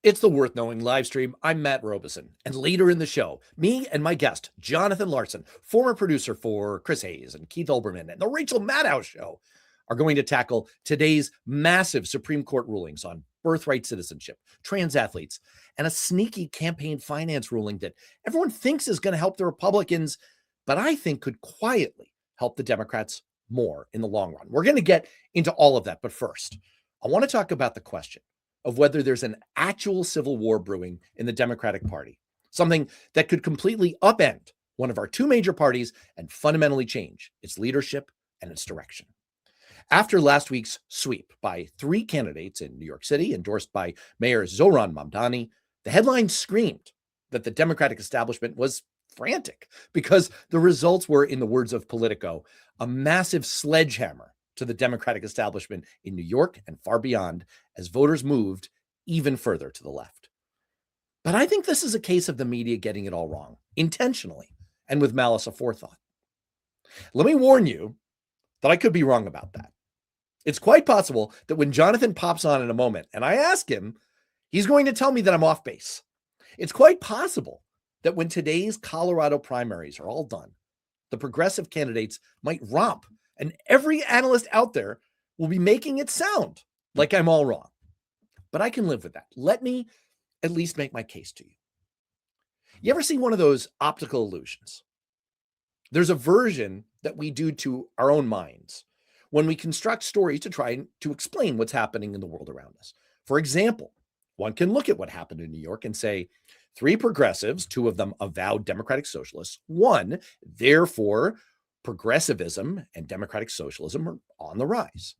It's the Worth Knowing live stream. I'm Matt Robison, and later in the show, me and my guest, Jonathan Larson, former producer for Chris Hayes and Keith Olbermann and the Rachel Maddow Show, are going to tackle today's massive Supreme Court rulings on birthright citizenship, trans athletes, and a sneaky campaign finance ruling that everyone thinks is going to help the Republicans, but I think could quietly help the Democrats more in the long run. We're going to get into all of that, but first, I want to talk about the question of whether there's an actual civil war brewing in the Democratic Party, something that could completely upend one of our two major parties and fundamentally change its leadership and its direction. After last week's sweep by three candidates in New York City, endorsed by Mayor Zohran Mamdani, the headline screamed that the Democratic establishment was frantic because the results were, in the words of Politico, a massive sledgehammer to the Democratic establishment in New York and far beyond as voters moved even further to the left. But I think this is a case of the media getting it all wrong, intentionally and with malice aforethought. Let me warn you that I could be wrong about that. It's quite possible that when Jonathan pops on in a moment and I ask him, he's going to tell me that I'm off base. It's quite possible that when today's Colorado primaries are all done, the progressive candidates might romp and every analyst out there will be making it sound like I'm all wrong. But I can live with that. Let me at least make my case to you. You ever see one of those optical illusions? There's a version that we do to our own minds when we construct stories to try to explain what's happening in the world around us. For example, one can look at what happened in New York and say, three progressives, two of them avowed democratic socialists, won, therefore progressivism and democratic socialism are on the rise.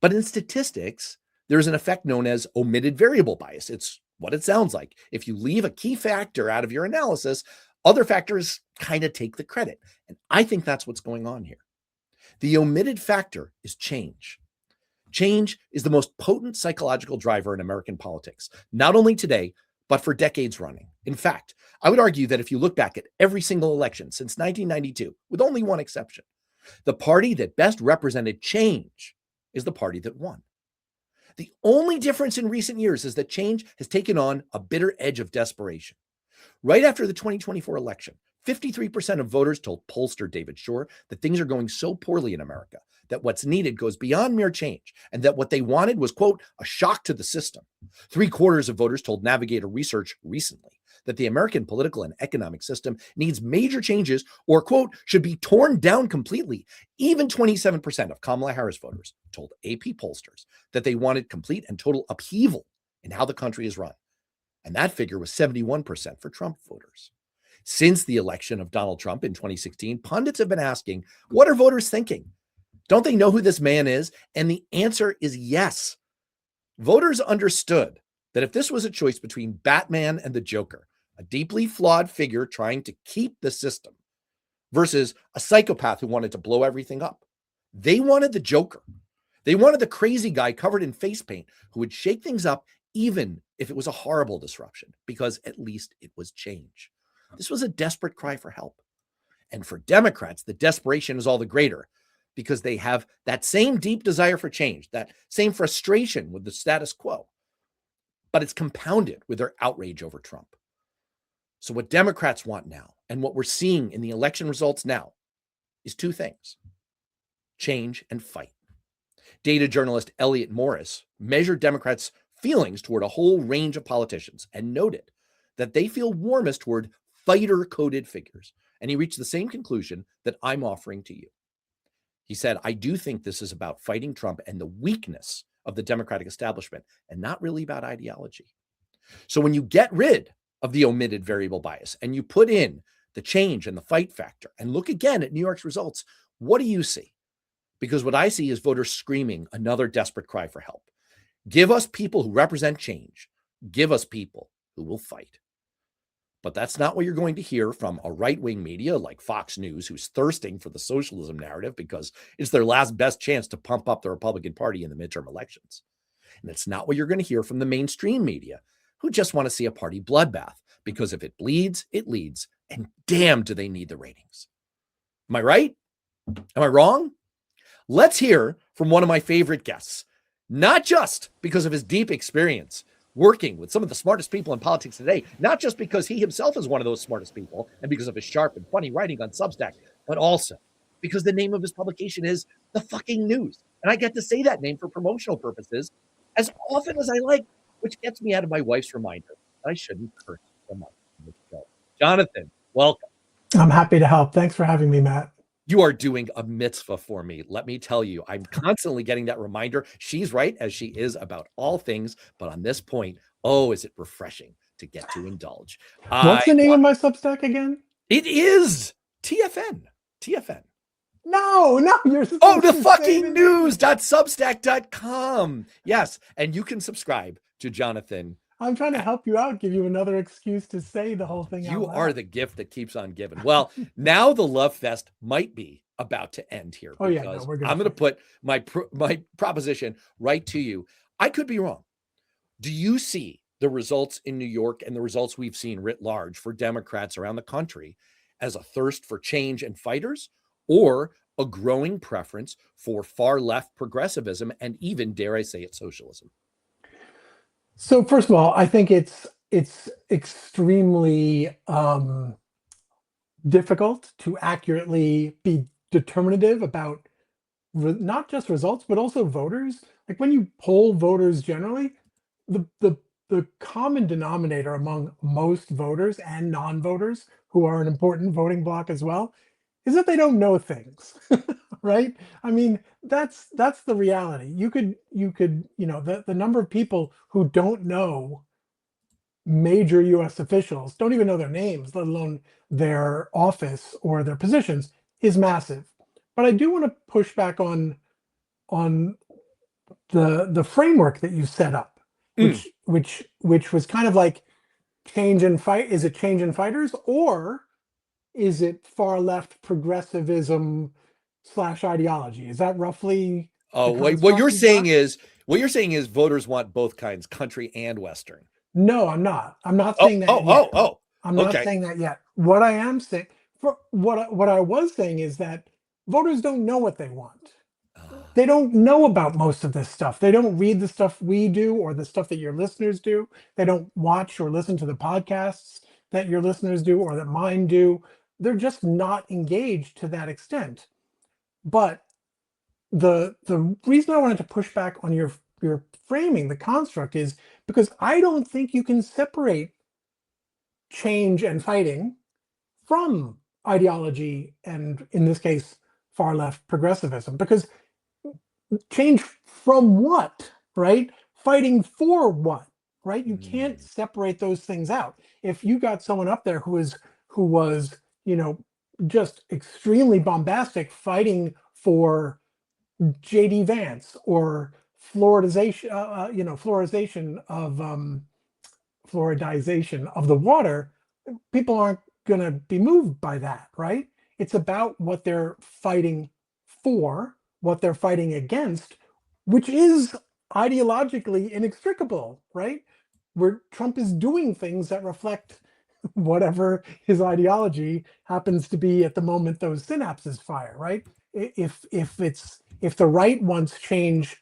But in statistics, there's an effect known as omitted variable bias. It's what it sounds like. If you leave a key factor out of your analysis, other factors kind of take the credit. And I think that's what's going on here. The omitted factor is change. Change is the most potent psychological driver in American politics, not only today, but for decades running. In fact, I would argue that if you look back at every single election since 1992, with only one exception, the party that best represented change is the party that won. The only difference in recent years is that change has taken on a bitter edge of desperation. Right after the 2024 election, 53% of voters told pollster David Shore that things are going so poorly in America that what's needed goes beyond mere change and that what they wanted was, quote, a shock to the system. 3/4 of voters told Navigator Research recently that the American political and economic system needs major changes or, quote, should be torn down completely. Even 27% of Kamala Harris voters told AP pollsters that they wanted complete and total upheaval in how the country is run. And that figure was 71% for Trump voters. Since the election of Donald Trump in 2016, pundits have been asking, what are voters thinking? Don't they know who this man is? And the answer is yes. Voters understood that if this was a choice between Batman and the Joker, a deeply flawed figure trying to keep the system, versus a psychopath who wanted to blow everything up, they wanted the Joker. They wanted the crazy guy covered in face paint who would shake things up even if it was a horrible disruption, because at least it was change. This was a desperate cry for help. And for Democrats, the desperation is all the greater because they have that same deep desire for change, that same frustration with the status quo, but it's compounded with their outrage over Trump. So what Democrats want now, and what we're seeing in the election results now, is two things: change and fight. Data journalist Elliot Morris measured Democrats' feelings toward a whole range of politicians and noted that they feel warmest toward fighter-coded figures. And he reached the same conclusion that I'm offering to you. He said, I do think this is about fighting Trump and the weakness of the Democratic establishment and not really about ideology. So when you get rid of the omitted variable bias and you put in the change and the fight factor and look again at New York's results, what do you see? Because what I see is voters screaming another desperate cry for help. Give us people who represent change. Give us people who will fight. But that's not what you're going to hear from a right-wing media like Fox News, who's thirsting for the socialism narrative because it's their last best chance to pump up the Republican Party in the midterm elections. And it's not what you're going to hear from the mainstream media, who just want to see a party bloodbath because if it bleeds, it leads, and damn do they need the ratings. Am I right? Am I wrong? Let's hear from one of my favorite guests, not just because of his deep experience working with some of the smartest people in politics today, not just because he himself is one of those smartest people and because of his sharp and funny writing on Substack, but also because the name of his publication is The Fucking News. And I get to say that name for promotional purposes as often as I like, which gets me out of my wife's reminder that I shouldn't curse so much on this show. Jonathan, welcome. I'm happy to help. Thanks for having me, Matt. You are doing a mitzvah for me. Let me tell you, I'm constantly getting that reminder. She's right, as she is about all things. But on this point, oh, is it refreshing to get to indulge. What's the name of my Substack again? It is TFN. TFN. No, you're The Fucking News.substack.com. Yes. And you can subscribe to Jonathan. I'm trying to help you out, give you another excuse to say the whole thing. You are the gift that keeps on giving. Well, now the love fest might be about to end here. Because I'm going to put my proposition right to you. I could be wrong. Do you see the results in New York and the results we've seen writ large for Democrats around the country as a thirst for change and fighters, or a growing preference for far left progressivism and even, dare I say it, socialism? So first of all, I think it's extremely difficult to accurately be determinative about not just results, but also voters. Like when you poll voters generally, the common denominator among most voters and non-voters, who are an important voting bloc as well, is that they don't know things, right? I mean, that's the reality. You could, the number of people who don't know major US officials, don't even know their names, let alone their office or their positions, is massive. But I do want to push back on the framework that you set up, which was kind of like change and fight. Is it change and fighters, or is it far left progressivism / ideology? Is that roughly? What you're saying is voters want both kinds, country and Western. No, I'm not. I'm not saying that yet. I'm not saying that yet. What I am saying, what I was saying is that voters don't know what they want. They don't know about most of this stuff. They don't read the stuff we do or the stuff that your listeners do. They don't watch or listen to the podcasts that your listeners do or that mine do. They're just not engaged to that extent. But the reason I wanted to push back on your framing, the construct, is because I don't think you can separate change and fighting from ideology and, in this case, far left progressivism. Because change from what, right? Fighting for what, right? You can't separate those things out. If you got someone up there who was just extremely bombastic, fighting for J.D. Vance or fluoridization of the water, people aren't going to be moved by that, right? It's about what they're fighting for, what they're fighting against, which is ideologically inextricable, right? Where Trump is doing things that reflect whatever his ideology happens to be at the moment those synapses fire, right? If the right wants change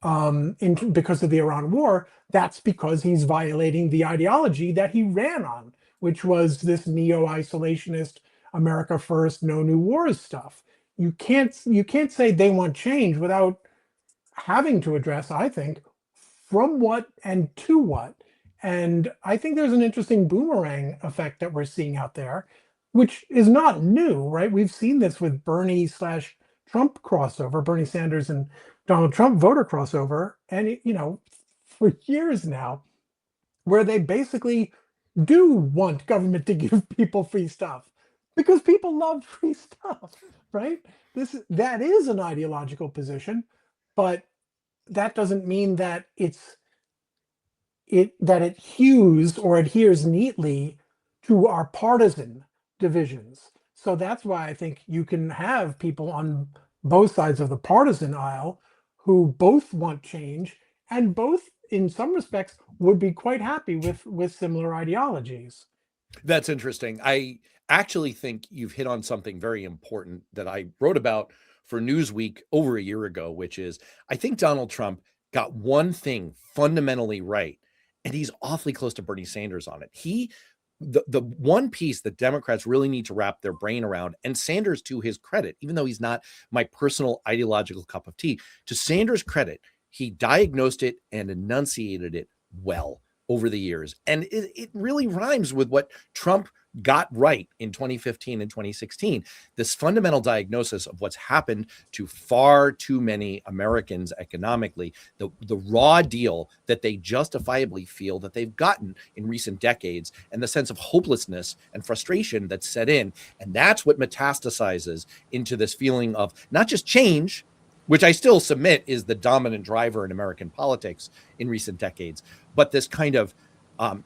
because of the Iran war, that's because he's violating the ideology that he ran on, which was this neo-isolationist America first, no new wars stuff. You can't say they want change without having to address, I think, from what and to what. And I think there's an interesting boomerang effect that we're seeing out there, which is not new, right? We've seen this with Bernie/Trump crossover, Bernie Sanders and Donald Trump voter crossover, and for years now, where they basically do want government to give people free stuff because people love free stuff, right? That is an ideological position, but that doesn't mean that it hews or adheres neatly to our partisan divisions. So that's why I think you can have people on both sides of the partisan aisle who both want change and both, in some respects, would be quite happy with similar ideologies. That's interesting. I actually think you've hit on something very important that I wrote about for Newsweek over a year ago, which is I think Donald Trump got one thing fundamentally right. and he's awfully close to Bernie Sanders on it. The one piece that Democrats really need to wrap their brain around, and Sanders, to his credit, even though he's not my personal ideological cup of tea, to Sanders' credit, he diagnosed it and enunciated it well over the years. And it really rhymes with what Trump got right in 2015 and 2016, this fundamental diagnosis of what's happened to far too many Americans economically, the raw deal that they justifiably feel that they've gotten in recent decades, and the sense of hopelessness and frustration that's set in. And that's what metastasizes into this feeling of not just change, which I still submit is the dominant driver in American politics in recent decades, but this kind of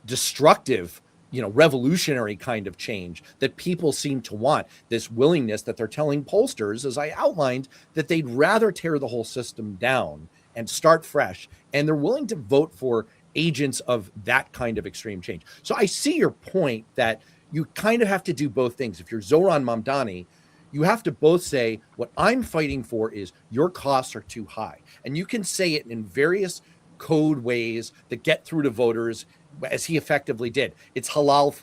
destructive, revolutionary kind of change that people seem to want, this willingness that they're telling pollsters, as I outlined, that they'd rather tear the whole system down and start fresh. And they're willing to vote for agents of that kind of extreme change. So I see your point that you kind of have to do both things. If you're Zohran Mamdani, you have to both say, what I'm fighting for is your costs are too high. And you can say it in various code ways that get through to voters, as he effectively did. It's halal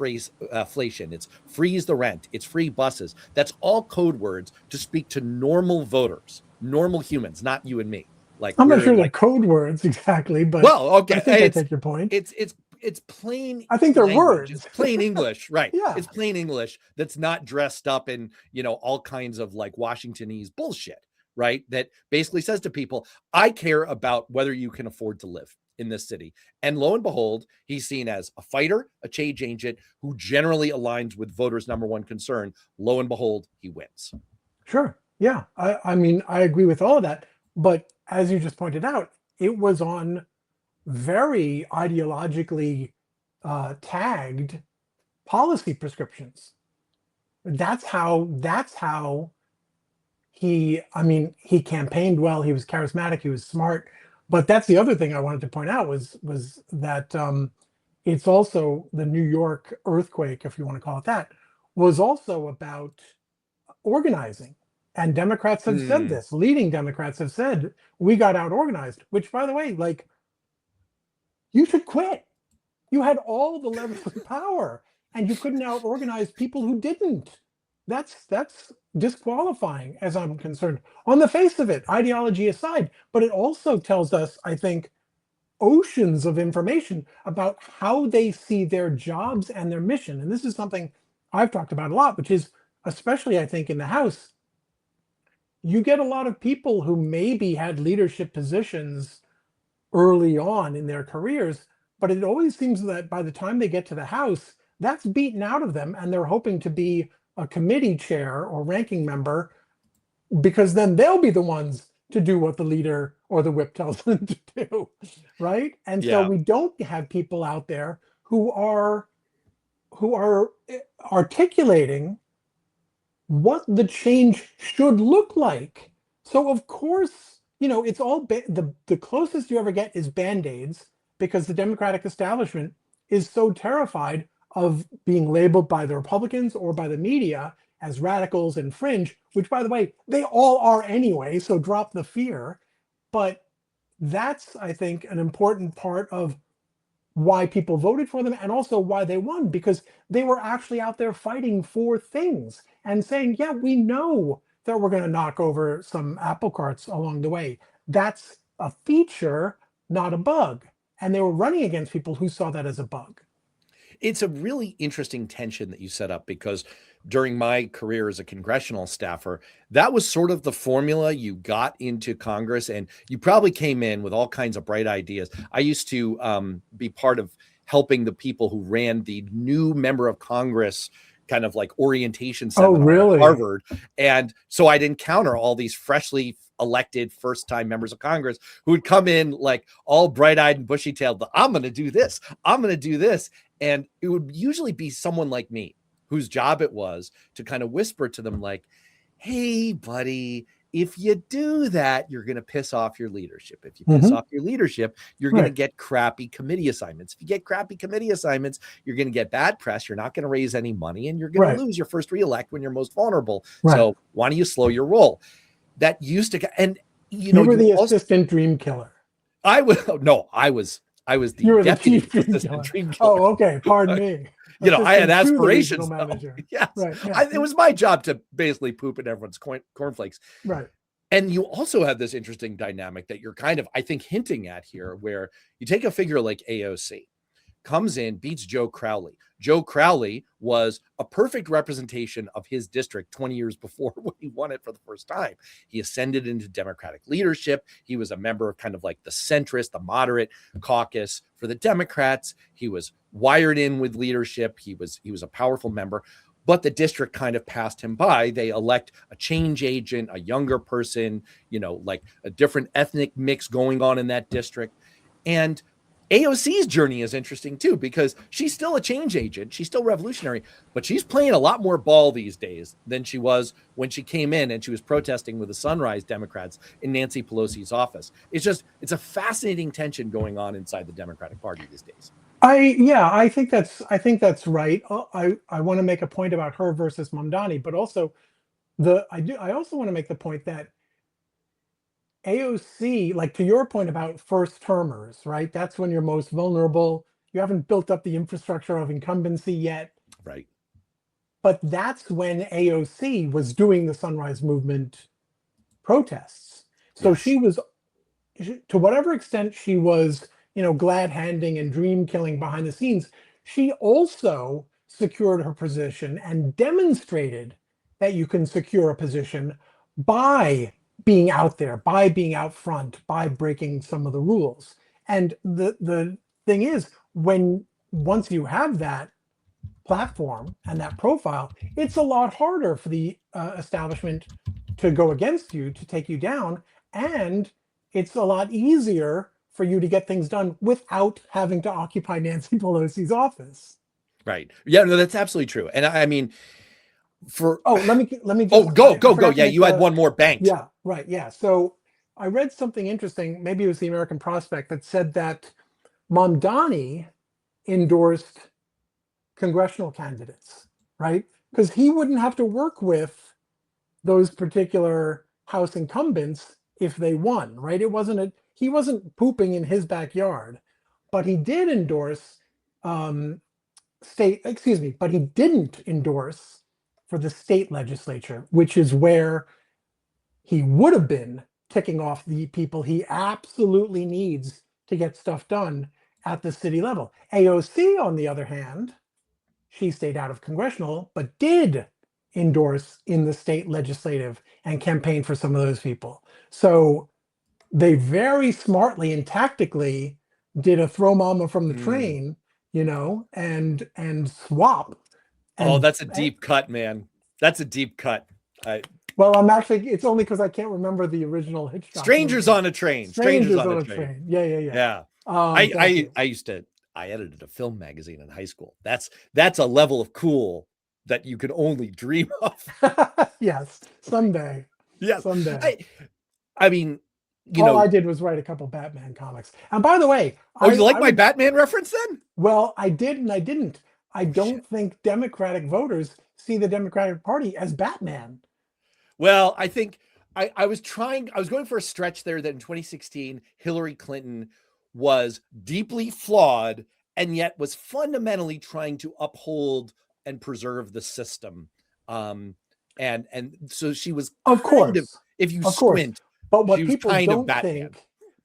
inflation, it's freeze the rent, it's free buses. That's all code words to speak to normal voters, normal humans, not you and me. Like, I'm not sure they're code words exactly, but okay. I think I take your point. It's plain. I think they're language. words. It's plain English, right? Yeah. It's plain English that's not dressed up in, all kinds of like Washingtonese bullshit, right? That basically says to people, I care about whether you can afford to live in this city. And lo and behold, he's seen as a fighter, a change agent who generally aligns with voters' number one concern. Lo and behold, he wins. Sure. Yeah. I mean, I agree with all of that. But as you just pointed out, it was on very ideologically tagged policy prescriptions. That's how he campaigned well. He was charismatic. He was smart. But that's the other thing I wanted to point out was that it's also the New York earthquake, if you want to call it that, was also about organizing. And Democrats have said this. Leading Democrats have said, we got out organized, which, by the way, like, you should quit. You had all the levers of power and you couldn't out organize people who didn't. That's disqualifying, as I'm concerned, on the face of it, ideology aside. But it also tells us, I think, oceans of information about how they see their jobs and their mission. And this is something I've talked about a lot, which is, especially, I think, in the House, you get a lot of people who maybe had leadership positions early on in their careers, but it always seems that by the time they get to the House, that's beaten out of them, and they're hoping to be a committee chair or ranking member, because then they'll be the ones to do what the leader or the whip tells them to do, right? And so we don't have people out there who are articulating what the change should look like. So of course, it's all the closest you ever get is Band-Aids, because the Democratic establishment is so terrified of being labeled by the Republicans or by the media as radicals and fringe, which, by the way, they all are anyway, so drop the fear. But that's, I think, an important part of why people voted for them, and also why they won, because they were actually out there fighting for things and saying, yeah, we know that we're going to knock over some apple carts along the way. That's a feature, not a bug. And they were running against people who saw that as a bug. It's a really interesting tension that you set up, because during my career as a congressional staffer, that was sort of the formula. You got into Congress and you probably came in with all kinds of bright ideas. I used to be part of helping the people who ran the new member of Congress kind of like orientation seminar at Harvard. And so I'd encounter all these freshly elected first-time members of Congress who would come in like all bright-eyed and bushy-tailed. I'm going to do this. I'm going to do this. And it would usually be someone like me, whose job it was to kind of whisper to them like, hey, buddy, if you do that, you're going to piss off your leadership. If you piss off your leadership, you're going to get crappy committee assignments. If you get crappy committee assignments, you're going to get bad press. You're not going to raise any money, and you're going to lose your first reelect when you're most vulnerable. So why don't you slow your roll? That used to, and you were the assistant dream killer. I was I was the You were the deputy chief dream assistant killer. dream killer. Oh, okay. Pardon me. I had Assistant to the aspirations. regional manager. Yes, Right. Yeah. it was my job to basically poop in everyone's cornflakes. Right. And you also have this interesting dynamic that you're kind of, I think, hinting at here, where you take a figure like AOC, comes in, beats Joe Crowley. Joe Crowley was a perfect representation of his district 20 years before when he won it for the first time. He ascended into Democratic leadership. He was a member of kind of like the centrist, the moderate caucus for the Democrats. He was wired in with leadership. He was a powerful member, but the district kind of passed him by. They elect a change agent, a younger person, like a different ethnic mix going on in that district. And AOC's journey is interesting too, because she's still a change agent. She's still revolutionary, but she's playing a lot more ball these days than she was when she came in and she was protesting with the Sunrise Democrats in Nancy Pelosi's office. It's a fascinating tension going on inside the Democratic Party these days. I think that's right. I want to make a point about her versus Mamdani, but also I also want to make the point that AOC, like to your point about first termers, right? That's when you're most vulnerable. You haven't built up the infrastructure of incumbency yet. Right. But that's when AOC was doing the Sunrise Movement protests. So Yes. she was, to whatever extent she was, glad handing and dream killing behind the scenes, she also secured her position and demonstrated that you can secure a position by being out there, by being out front, by breaking some of the rules. And the thing is, once you have that platform and that profile, it's a lot harder for the establishment to go against you, to take you down, and it's a lot easier for you to get things done without having to occupy Nancy Pelosi's office. Right. Yeah, no, that's absolutely true. And I mean, let me just go. Yeah, you had one more banked. Yeah, right. Yeah. So I read something interesting, maybe it was the American Prospect, that said that Mamdani endorsed congressional candidates, right? Because he wouldn't have to work with those particular House incumbents if they won, right? He wasn't pooping in his backyard, but he did endorse but he didn't endorse for the state legislature, which is where he would have been ticking off the people he absolutely needs to get stuff done at the city level. AOC, on the other hand, she stayed out of congressional, but did endorse in the state legislative and campaign for some of those people. So they very smartly and tactically did a throw mama from the train, and swap. And, that's a deep cut, man. That's a deep cut. Well, it's only because I can't remember the original Hitchcock Strangers movie. on a Train. Strangers on a Train. Yeah. I edited a film magazine in high school. That's a level of cool that you could only dream of. Yes, someday. Yes, someday. I mean, all I did was write a couple Batman comics. And by the way, you like my Batman reference then? Well, I did and I didn't. I don't think Democratic voters see the Democratic Party as Batman. Well, I think I was going for a stretch there that in 2016, Hillary Clinton was deeply flawed and yet was fundamentally trying to uphold and preserve the system. And so she was, of course, if you squint, but what people don't think,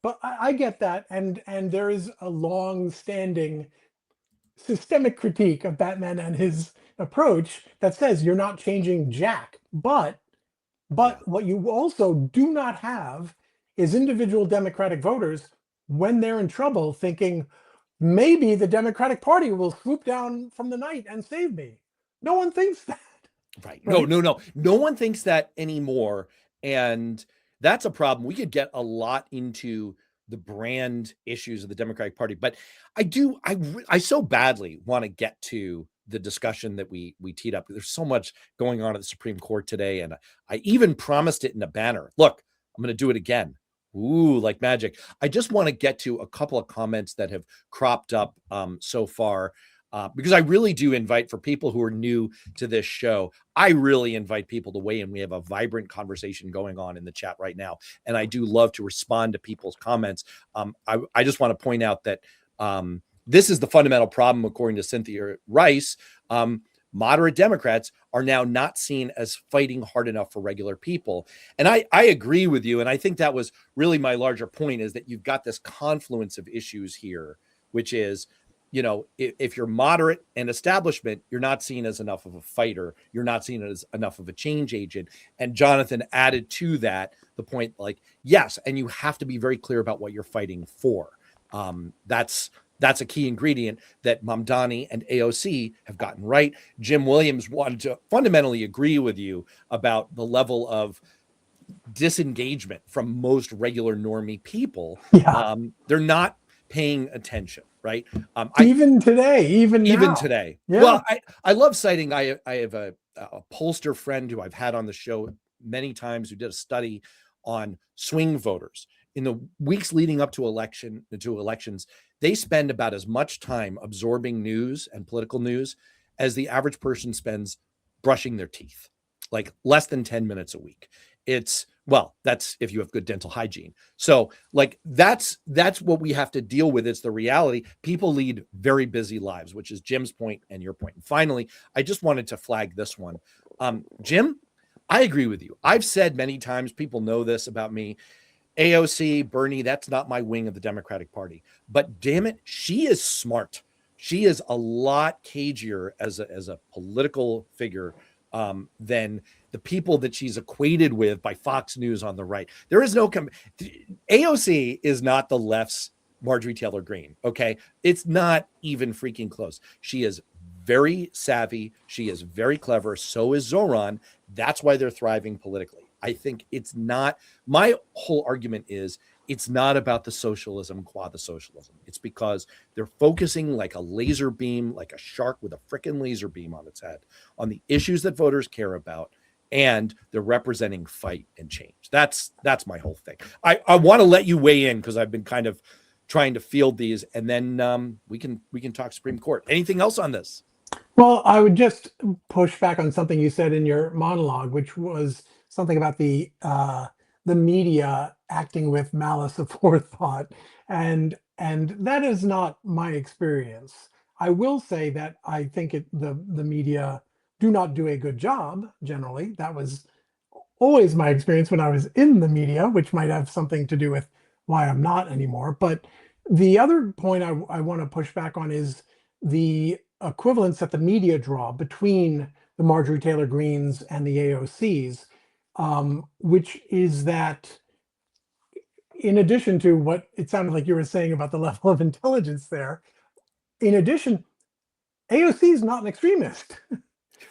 but I get that. And there is a long-standing systemic critique of Batman and his approach that says you're not changing jack. But what you also do not have is individual Democratic voters when they're in trouble thinking maybe the Democratic Party will swoop down from the night and save me. No one thinks that. Right. No one thinks that anymore. And that's a problem. We could get a lot into the brand issues of the Democratic Party, but I so badly want to get to the discussion that we teed up. There's so much going on at the Supreme Court today. And I even promised it in a banner. Look, I'm going to do it again. Ooh, like magic. I just want to get to a couple of comments that have cropped up so far, because I really do invite, for people who are new to this show, I really invite people to weigh in. We have a vibrant conversation going on in the chat right now, and I do love to respond to people's comments. I just want to point out that This is the fundamental problem, according to Cynthia Rice. Moderate Democrats are now not seen as fighting hard enough for regular people. And I agree with you. And I think that was really my larger point, is that you've got this confluence of issues here, which is, if you're moderate and establishment, you're not seen as enough of a fighter. You're not seen as enough of a change agent. And Jonathan added to that the point, like, yes, and you have to be very clear about what you're fighting for. That's a key ingredient that Mamdani and AOC have gotten right. Jim Williams wanted to fundamentally agree with you about the level of disengagement from most regular normie people. Yeah. They're not paying attention, right? Even now. Today. Yeah. Well, I love citing, I have a pollster friend who I've had on the show many times, who did a study on swing voters. In the weeks leading up to elections, they spend about as much time absorbing news and political news as the average person spends brushing their teeth, like less than 10 minutes a week. That's if you have good dental hygiene. So like, that's what we have to deal with. It's the reality. People lead very busy lives, which is Jim's point and your point. And finally, I just wanted to flag this one. Jim, I agree with you. I've said many times, people know this about me, AOC, Bernie, that's not my wing of the Democratic Party. But damn it, she is smart. She is a lot cagier as a political figure than the people that she's equated with by Fox News on the right. There is no AOC is not the left's Marjorie Taylor Greene. Okay, it's not even freaking close. She is very savvy. She is very clever. So is Zoran. That's why they're thriving politically. I think it's not, my whole argument is, it's not about the socialism qua the socialism. It's because they're focusing like a laser beam, like a shark with a freaking laser beam on its head, on the issues that voters care about, and they're representing fight and change. That's my whole thing. I want to let you weigh in, because I've been kind of trying to field these, and then we can talk Supreme Court. Anything else on this? Well, I would just push back on something you said in your monologue, which was something about the media acting with malice aforethought, and that is not my experience. I will say that I think the media do not do a good job generally. That was always my experience when I was in the media, which might have something to do with why I'm not anymore. But the other point I want to push back on is the equivalence that the media draw between the Marjorie Taylor Greenes and the AOCs, which is that, in addition to what it sounded like you were saying about the level of intelligence there, in addition, AOC is not an extremist.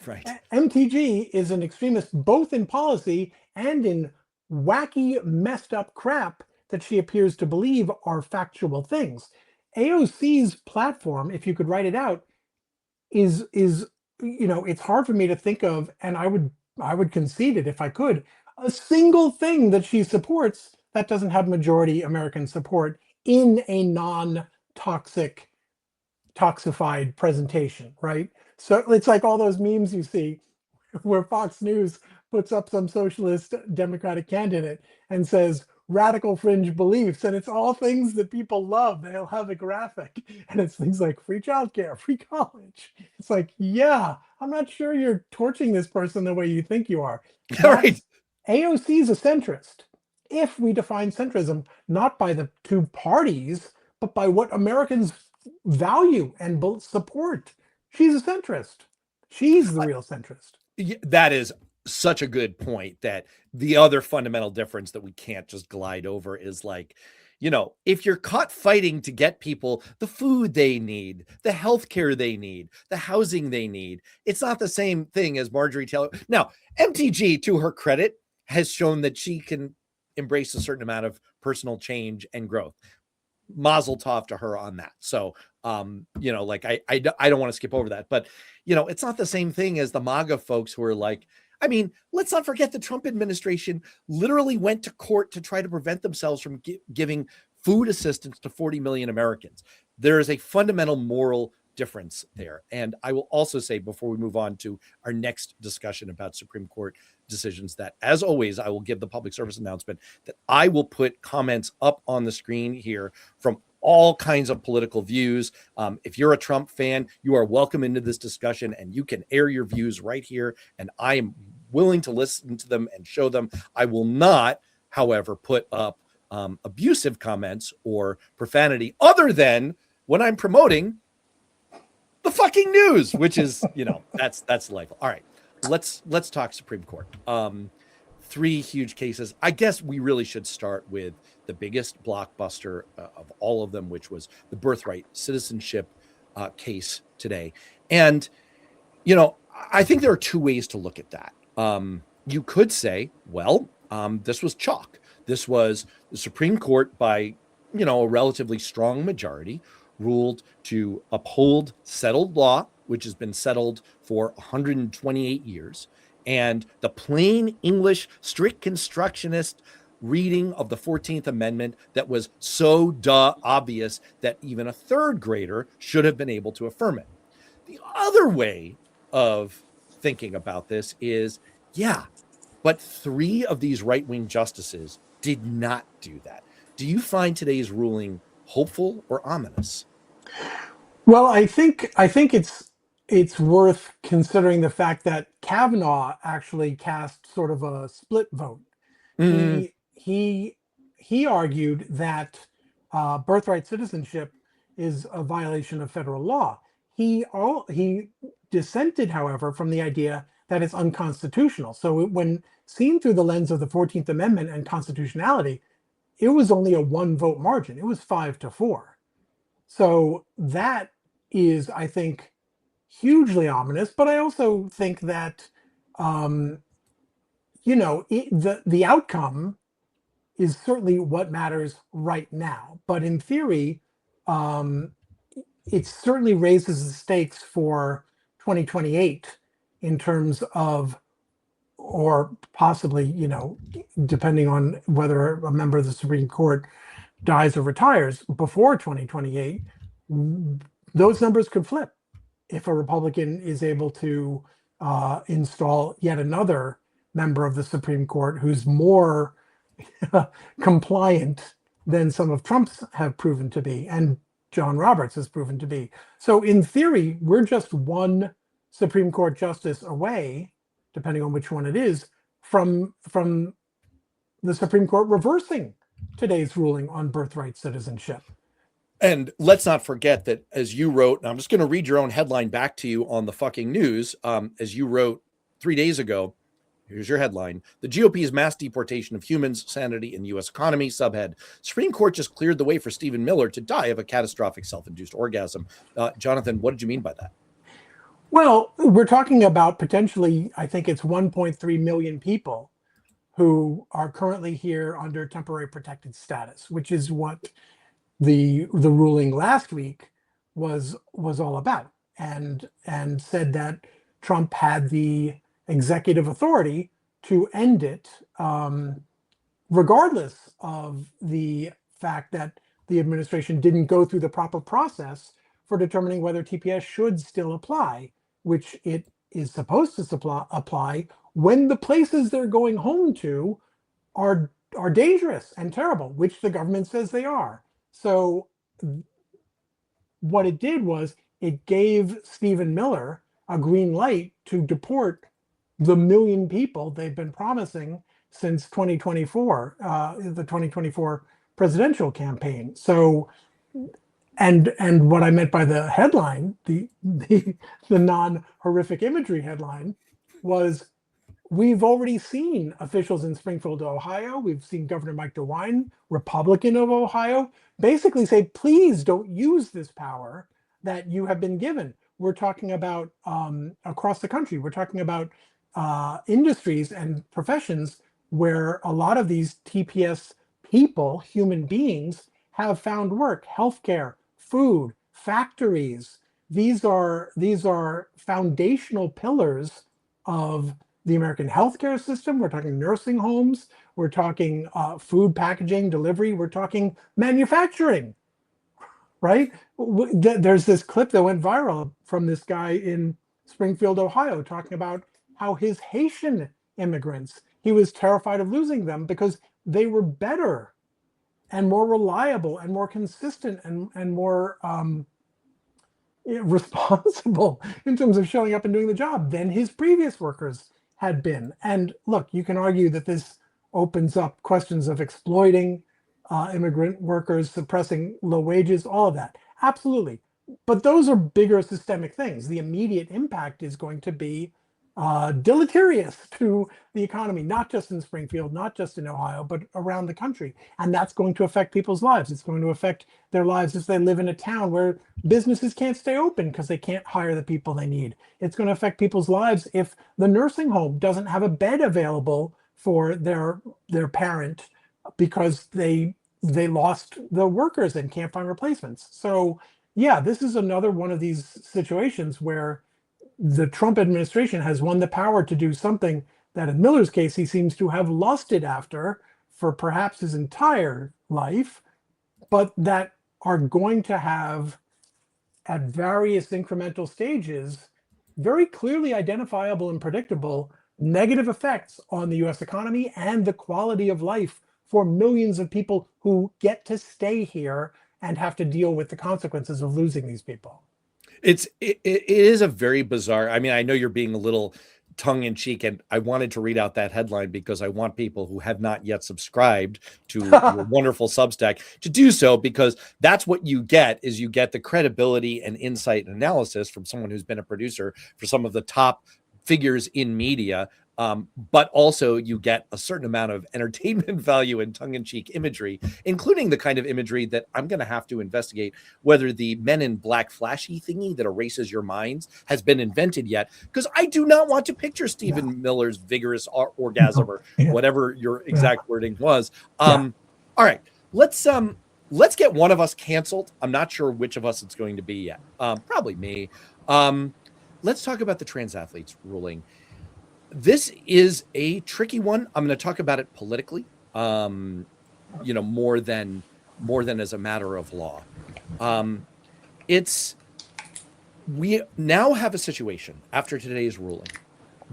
Right. MTG is an extremist both in policy and in wacky, messed up crap that she appears to believe are factual things. AOC's platform, if you could write it out, is it's hard for me to think of, and I would concede it if I could, a single thing that she supports that doesn't have majority American support in a non-toxic, toxified presentation, right? So it's like all those memes you see where Fox News puts up some socialist Democratic candidate and says radical fringe beliefs, and it's all things that people love. They'll have a graphic and it's things like free childcare, free college. It's like, yeah, I'm not sure you're torching this person the way you think you are. Right. AOC is a centrist. If we define centrism not by the two parties, but by what Americans value and support, she's a centrist. She's the real centrist. That is such a good point, that the other fundamental difference that we can't just glide over is, like, if you're caught fighting to get people the food they need, the healthcare they need, the housing they need, it's not the same thing as Marjorie Taylor. Now, MTG, to her credit, has shown that she can embrace a certain amount of personal change and growth. Mazel tov to her on that. So, like, I don't want to skip over that, but it's not the same thing as the MAGA folks who are like, I mean, let's not forget the Trump administration literally went to court to try to prevent themselves from giving food assistance to 40 million Americans. There is a fundamental moral difference there. And I will also say, before we move on to our next discussion about Supreme Court decisions, that, as always, I will give the public service announcement that I will put comments up on the screen here from all kinds of political views. If you're a Trump fan, you are welcome into this discussion, and you can air your views right here. And I am willing to listen to them and show them. I will not, however, put up abusive comments or profanity other than when I'm promoting the fucking news, which is, that's life. All right, let's talk Supreme Court. Three huge cases. I guess we really should start with the biggest blockbuster of all of them, which was the birthright citizenship case today. And, I think there are two ways to look at that. You could say, well, this was chalk. This was the Supreme Court by, a relatively strong majority ruled to uphold settled law, which has been settled for 128 years. And the plain English, strict constructionist reading of the 14th Amendment that was so obvious that even a third grader should have been able to affirm it. The other way of thinking about this is, but three of these right-wing justices did not do that. Do you find today's ruling hopeful or ominous? Well, I think it's worth considering the fact that Kavanaugh actually cast sort of a split vote. He argued that birthright citizenship is a violation of federal law. He dissented, however, from the idea that it's unconstitutional. So when seen through the lens of the 14th Amendment and constitutionality, it was only a 1-vote margin. It was 5-4. So that is, I think, hugely ominous. But I also think that, the outcome is certainly what matters right now. But in theory, it certainly raises the stakes for 2028 in terms of, or possibly, depending on whether a member of the Supreme Court dies or retires before 2028, those numbers could flip if a Republican is able to install yet another member of the Supreme Court who's more compliant than some of Trump's have proven to be, and John Roberts has proven to be. So in theory, we're just one Supreme Court justice away, depending on which one it is, from the Supreme Court reversing today's ruling on birthright citizenship. And let's not forget that, as you wrote, and I'm just going to read your own headline back to you on the fucking news, as you wrote 3 days ago. Here's your headline: The GOP's mass deportation of humans, sanity, and U.S. economy. Subhead: Supreme Court just cleared the way for Stephen Miller to die of a catastrophic self-induced orgasm. Jonathan, what did you mean by that? Well, we're talking about potentially, I think it's 1.3 million people who are currently here under temporary protected status, which is what the ruling last week was all about, and said that Trump had the executive authority to end it, regardless of the fact that the administration didn't go through the proper process for determining whether TPS should still apply, which it is supposed to apply when the places they're going home to are dangerous and terrible, which the government says they are. So what it did was it gave Stephen Miller a green light to deport the 1 million people they've been promising since 2024, the 2024 presidential campaign. So, and what I meant by the headline, the non-horrific imagery headline, was we've already seen officials in Springfield, Ohio. We've seen Governor Mike DeWine, Republican of Ohio, basically say, please don't use this power that you have been given. We're talking about across the country. We're talking about industries and professions where a lot of these TPS people, human beings, have found work: healthcare, food, factories. These are foundational pillars of the American healthcare system. We're talking nursing homes. We're talking food packaging, delivery. We're talking manufacturing, right? There's this clip that went viral from this guy in Springfield, Ohio, talking about how his Haitian immigrants, he was terrified of losing them because they were better and more reliable and more consistent and more responsible in terms of showing up and doing the job than his previous workers had been. And look, you can argue that this opens up questions of exploiting immigrant workers, suppressing low wages, all of that. Absolutely. But those are bigger systemic things. The immediate impact is going to be deleterious to the economy, not just in Springfield, not just in Ohio, but around the country. And that's going to affect people's lives. It's going to affect their lives if they live in a town where businesses can't stay open because they can't hire the people they need. It's going to affect people's lives if the nursing home doesn't have a bed available for their parent because they lost the workers and can't find replacements. So yeah, this is another one of these situations where the Trump administration has won the power to do something that in Miller's case, he seems to have lusted after for perhaps his entire life, but that are going to have at various incremental stages, very clearly identifiable and predictable negative effects on the US economy and the quality of life for millions of people who get to stay here and have to deal with the consequences of losing these people. It is a very bizarre. I mean, I know you're being a little tongue in cheek, and I wanted to read out that headline because I want people who have not yet subscribed to your wonderful Substack to do so, because that's what you get is you get the credibility and insight and analysis from someone who's been a producer for some of the top figures in media. But also you get a certain amount of entertainment value and tongue-in-cheek imagery, including the kind of imagery that I'm going to have to investigate whether the Men in Black flashy thingy that erases your minds has been invented yet, because I do not want to picture Stephen Miller's vigorous orgasm or whatever your exact wording was. All right, let's get one of us canceled. I'm not sure which of us it's going to be yet. Probably me. Let's talk about the trans athletes ruling. This is a tricky one. I'm going to talk about it politically, more than as a matter of law. We now have a situation after today's ruling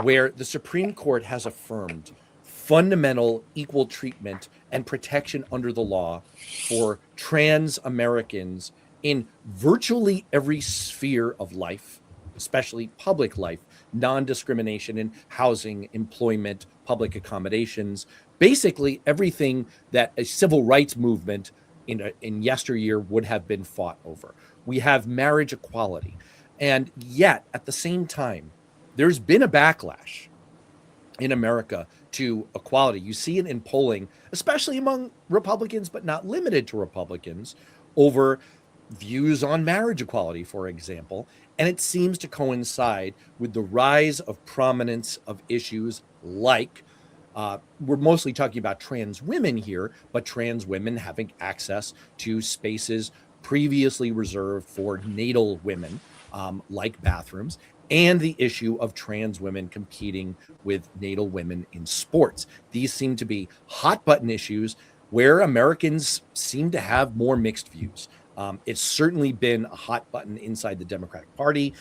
where the Supreme Court has affirmed fundamental equal treatment and protection under the law for trans Americans in virtually every sphere of life, especially public life, non-discrimination in housing, employment, public accommodations, basically everything that a civil rights movement in yesteryear would have been fought over. We have marriage equality. And yet, at the same time, there's been a backlash in America to equality. You see it in polling, especially among Republicans, but not limited to Republicans, over views on marriage equality, for example. And it seems to coincide with the rise of prominence of issues like, we're mostly talking about trans women here, but trans women having access to spaces previously reserved for natal women, like bathrooms, and the issue of trans women competing with natal women in sports. These seem to be hot button issues where Americans seem to have more mixed views. It's certainly been a hot button inside the Democratic Party.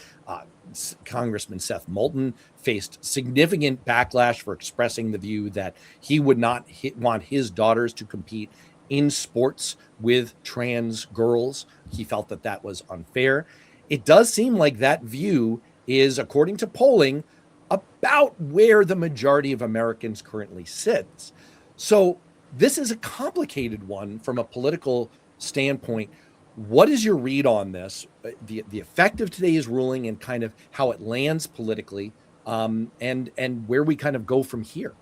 Congressman Seth Moulton faced significant backlash for expressing the view that he would not want his daughters to compete in sports with trans girls. He felt that that was unfair. It does seem like that view is, according to polling, about where the majority of Americans currently sits. So this is a complicated one from a political standpoint. What is your read on this, the effect of today's ruling and kind of how it lands politically, and where we kind of go from here?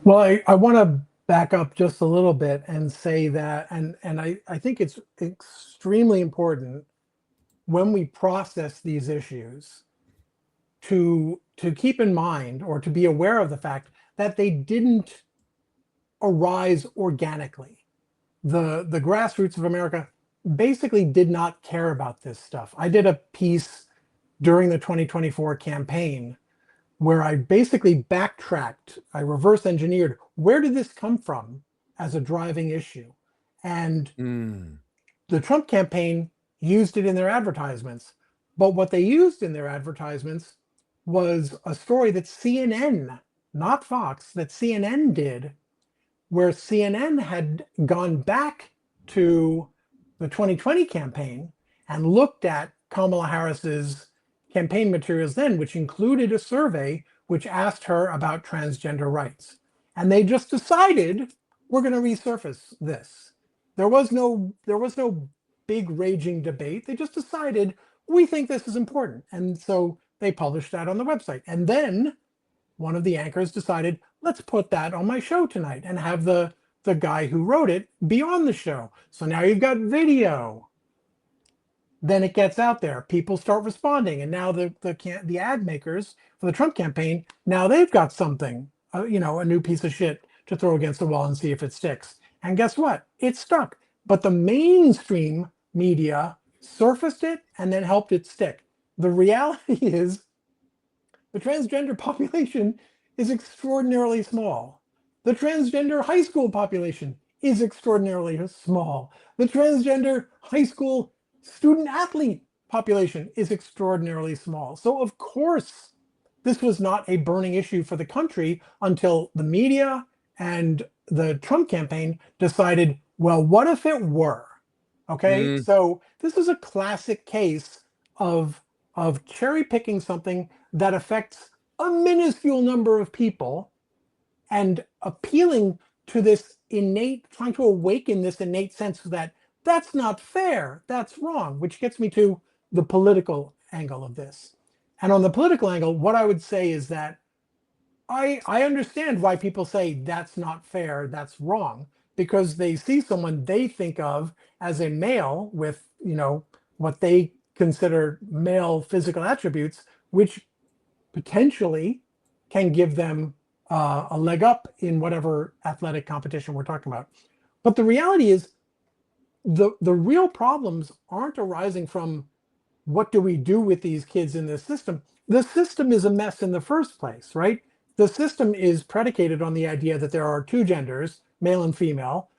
Well, I want to back up just a little bit and say that, and I think it's extremely important when we process these issues to keep in mind or to be aware of the fact that they didn't arise organically. The grassroots of America basically did not care about this stuff. I did a piece during the 2024 campaign where I basically backtracked, I reverse engineered, where did this come from as a driving issue? And the Trump campaign used it in their advertisements. But what they used in their advertisements was a story that CNN, not Fox, that CNN did where CNN had gone back to the 2020 campaign and looked at Kamala Harris's campaign materials then, which included a survey which asked her about transgender rights. And they just decided we're going to resurface this. There was no big raging debate. They just decided we think this is important. And so they published that on the website. And then one of the anchors decided, let's put that on my show tonight and have the guy who wrote it be on the show. So now you've got video. Then it gets out there. People start responding. And now the ad makers for the Trump campaign, now they've got something, a new piece of shit to throw against the wall and see if it sticks. And guess what? It stuck. But the mainstream media surfaced it and then helped it stick. The reality is the transgender population is extraordinarily small. The transgender high school population is extraordinarily small. The transgender high school student athlete population is extraordinarily small. So of course, this was not a burning issue for the country until the media and the Trump campaign decided, well, what if it were? Okay, so this is a classic case of cherry picking something that affects a minuscule number of people and appealing to this trying to awaken this innate sense that that's not fair, that's wrong, which gets me to the political angle of this. And on the political angle, what I would say is that I understand why people say that's not fair, that's wrong, because they see someone they think of as a male with, what they consider male physical attributes, which potentially can give them a leg up in whatever athletic competition we're talking about. But the reality is the real problems aren't arising from what do we do with these kids in this system. The system is a mess in the first place, right? The system is predicated on the idea that there are two genders, male and female.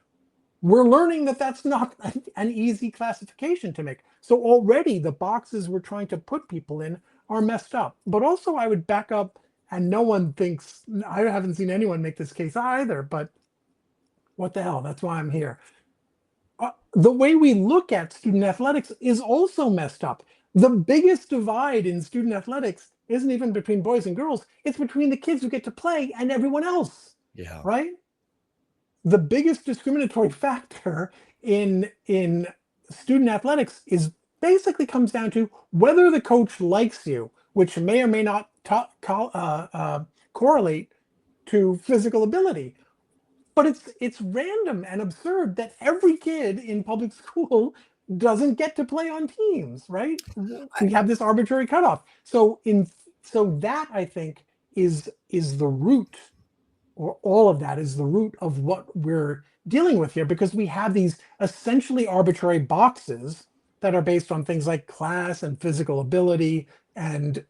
We're learning that that's not an easy classification to make. So already the boxes we're trying to put people in are messed up. But also I would back up, and no one thinks, I haven't seen anyone make this case either, but what the hell, that's why I'm here. The way we look at student athletics is also messed up. The biggest divide in student athletics isn't even between boys and girls, it's between the kids who get to play and everyone else. Yeah. Right? The biggest discriminatory factor in student athletics is basically comes down to whether the coach likes you, which may or may not correlate to physical ability. But it's random and absurd that every kid in public school doesn't get to play on teams, right? We have this arbitrary cutoff. So that I think is the root, or all of that is the root of what we're dealing with here, because we have these essentially arbitrary boxes that are based on things like class and physical ability and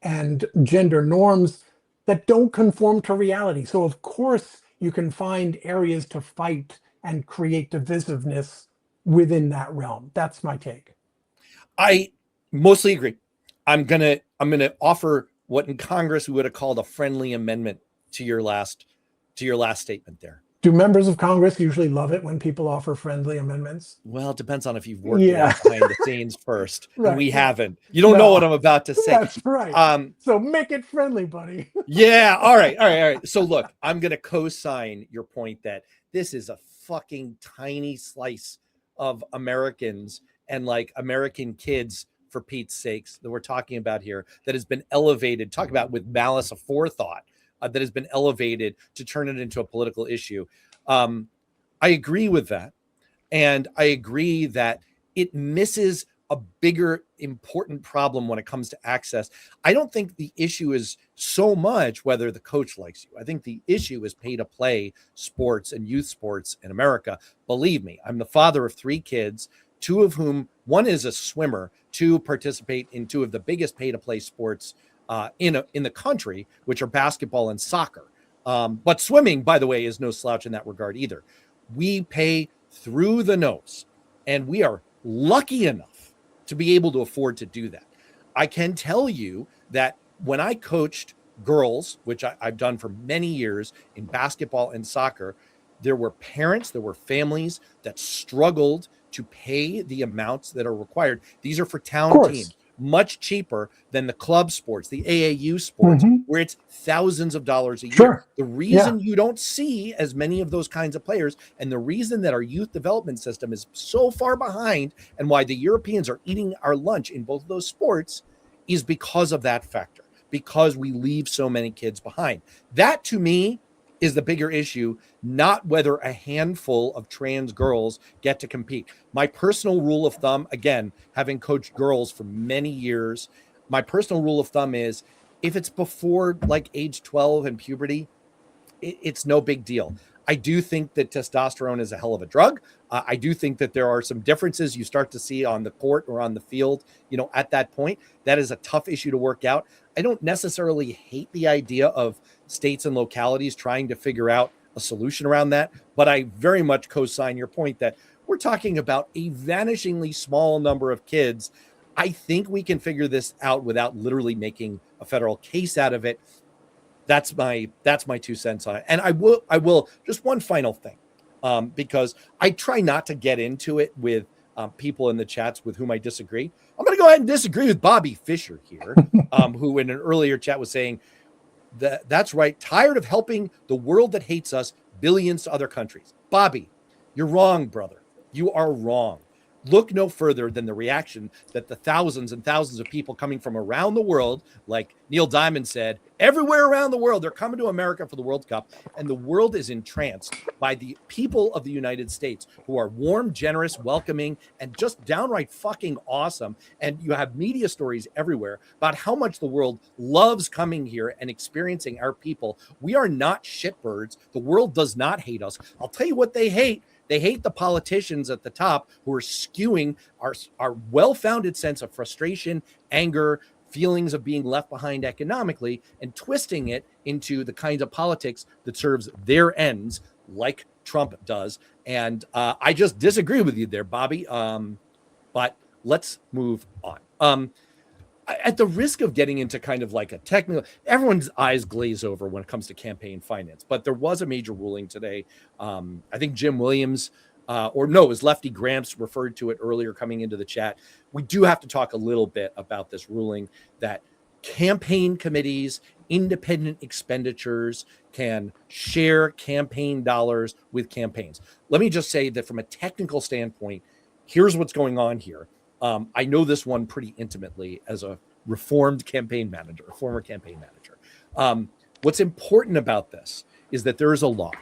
gender norms that don't conform to reality. So of course you can find areas to fight and create divisiveness within that realm. That's my take. I mostly agree. I'm gonna offer what in Congress we would have called a friendly amendment to your last statement there. Do members of Congress usually love it when people offer friendly amendments? Well, it depends on if you've worked it out behind the scenes first. Right, and we haven't. You don't know what I'm about to say. That's right. So make it friendly, buddy. Yeah. All right. So look, I'm going to co-sign your point that this is a fucking tiny slice of Americans and like American kids, for Pete's sakes, that we're talking about here, that has been elevated, talk about with malice aforethought, that has been elevated to turn it into a political issue. I agree with that. And I agree that it misses a bigger, important problem when it comes to access. I don't think the issue is so much whether the coach likes you. I think the issue is pay to play sports and youth sports in America. Believe me, I'm the father of 3 kids, 2 of whom, one is a swimmer, 2 participate in 2 of the biggest pay to play sports in the country, which are basketball and soccer. But swimming, by the way, is no slouch in that regard either. We pay through the nose, and we are lucky enough to be able to afford to do that. I can tell you that when I coached girls, which I've done for many years in basketball and soccer, there were parents, there were families that struggled to pay the amounts that are required. These are for Of town course. teams, much cheaper than the club sports, the AAU sports, Hmm. where it's thousands of dollars a year. Sure. The Yeah. reason you don't see as many of those kinds of players, and the reason that our youth development system is so far behind, and why the Europeans are eating our lunch in both of those sports, is because of that factor, because we leave so many kids behind. That, to me, is the bigger issue, not whether a handful of trans girls get to compete. My personal rule of thumb, again, having coached girls for many years, my personal rule of thumb is if it's before like age 12 and puberty, it's no big deal. I do think that testosterone is a hell of a drug. I do think that there are some differences you start to see on the court or on the field, at that point. That is a tough issue to work out. I don't necessarily hate the idea of states and localities trying to figure out a solution around that, but I very much co-sign your point that we're talking about a vanishingly small number of kids. I think we can figure this out without literally making a federal case out of it. That's my 2 cents on it. And I will just one final thing, because I try not to get into it with people in the chats with whom I disagree. I'm going to go ahead and disagree with Bobby Fischer here, who in an earlier chat was saying that's right. Tired of helping the world that hates us billions to other countries. Bobby, you're wrong, brother. You are wrong. Look no further than the reaction that the thousands and thousands of people coming from around the world, like Neil Diamond said, everywhere around the world, they're coming to America for the World Cup. And the world is entranced by the people of the United States, who are warm, generous, welcoming, and just downright fucking awesome. And you have media stories everywhere about how much the world loves coming here and experiencing our people. We are not shitbirds. The world does not hate us. I'll tell you what they hate. They hate the politicians at the top who are skewing our well-founded sense of frustration, anger, feelings of being left behind economically, and twisting it into the kinds of politics that serves their ends, like Trump does. And I just disagree with you there, Bobby. But let's move on. At the risk of getting into kind of like a technical, everyone's eyes glaze over when it comes to campaign finance, but there was a major ruling today. I think Jim Williams, it was Lefty Gramps referred to it earlier coming into the chat. We do have to talk a little bit about this ruling that campaign committees, independent expenditures can share campaign dollars with campaigns. Let me just say that from a technical standpoint, here's what's going on here. I know this one pretty intimately as a reformed campaign manager, a former campaign manager. What's important about this is that there is a law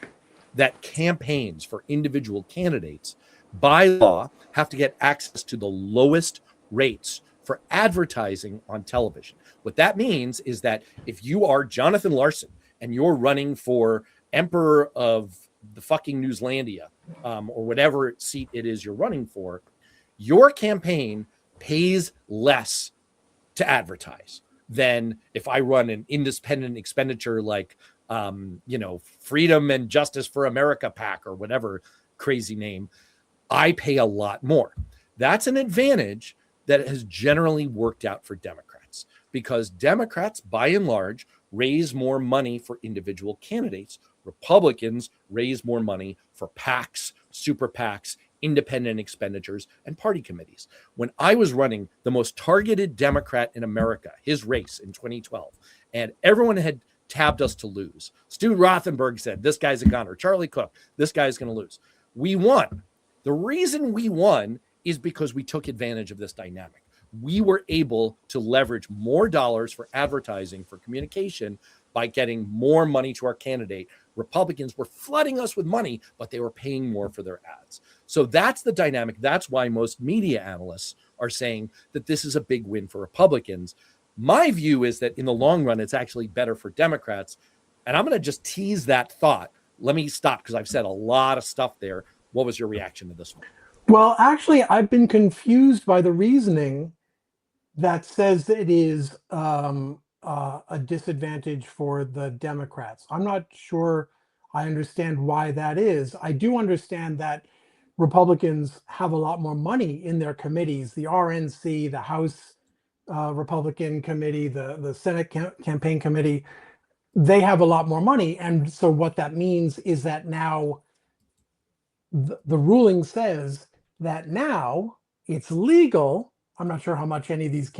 that campaigns for individual candidates by law have to get access to the lowest rates for advertising on television. What that means is that if you are Jonathan Larson and you're running for Emperor of the fucking Newslandia, or whatever seat it is you're running for, your campaign pays less to advertise than if I run an independent expenditure like, Freedom and Justice for America PAC or whatever crazy name. I pay a lot more. That's an advantage that has generally worked out for Democrats, because Democrats, by and large, raise more money for individual candidates. Republicans raise more money for PACs, super PACs, independent expenditures, and party committees. When I was running the most targeted Democrat in America, his race in 2012, and everyone had tabbed us to lose. Stu Rothenberg said, this guy's a gunner. Charlie Cook, this guy's going to lose. We won. The reason we won is because we took advantage of this dynamic. We were able to leverage more dollars for advertising, for communication, by getting more money to our candidate. Republicans were flooding us with money, but they were paying more for their ads. So that's the dynamic. That's why most media analysts are saying that this is a big win for Republicans. My view is that in the long run, it's actually better for Democrats. And I'm going to just tease that thought. Let me stop because I've said a lot of stuff there. What was your reaction to this one? Well, actually, I've been confused by the reasoning that says that it is a disadvantage for the Democrats. I'm not sure I understand why that is. I do understand that Republicans have a lot more money in their committees, the RNC, the House Republican Committee, the Senate Campaign Committee. They have a lot more money. And so what that means is that now the ruling says that now it's legal. I'm not sure how much any of these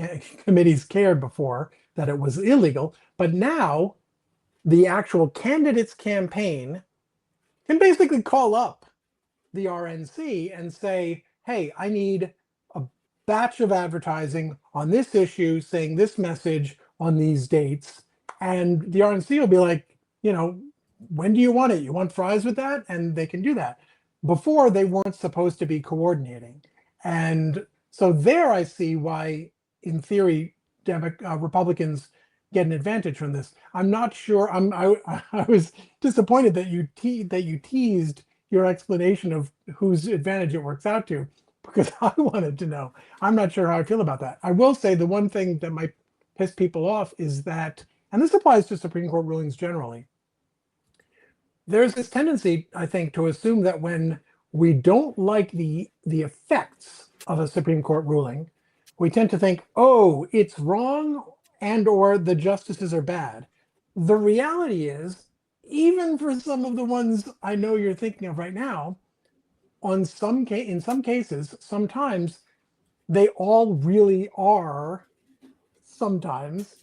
committees cared before that it was illegal, but now the actual candidate's campaign can basically call up the RNC and say, hey, I need a batch of advertising on this issue saying this message on these dates. And the RNC will be like, when do you want it? You want fries with that? And they can do that. Before, they weren't supposed to be coordinating. And so there I see why, in theory, Republicans get an advantage from this. I'm not sure. I was disappointed that you teased your explanation of whose advantage it works out to, because I wanted to know. I'm not sure how I feel about that. I will say the one thing that might piss people off is that, and this applies to Supreme Court rulings generally, there's this tendency, I think, to assume that when we don't like the effects of a Supreme Court ruling, we tend to think, oh, it's wrong and or the justices are bad. The reality is, even for some of the ones I know you're thinking of right now, in some cases, sometimes they all really are sometimes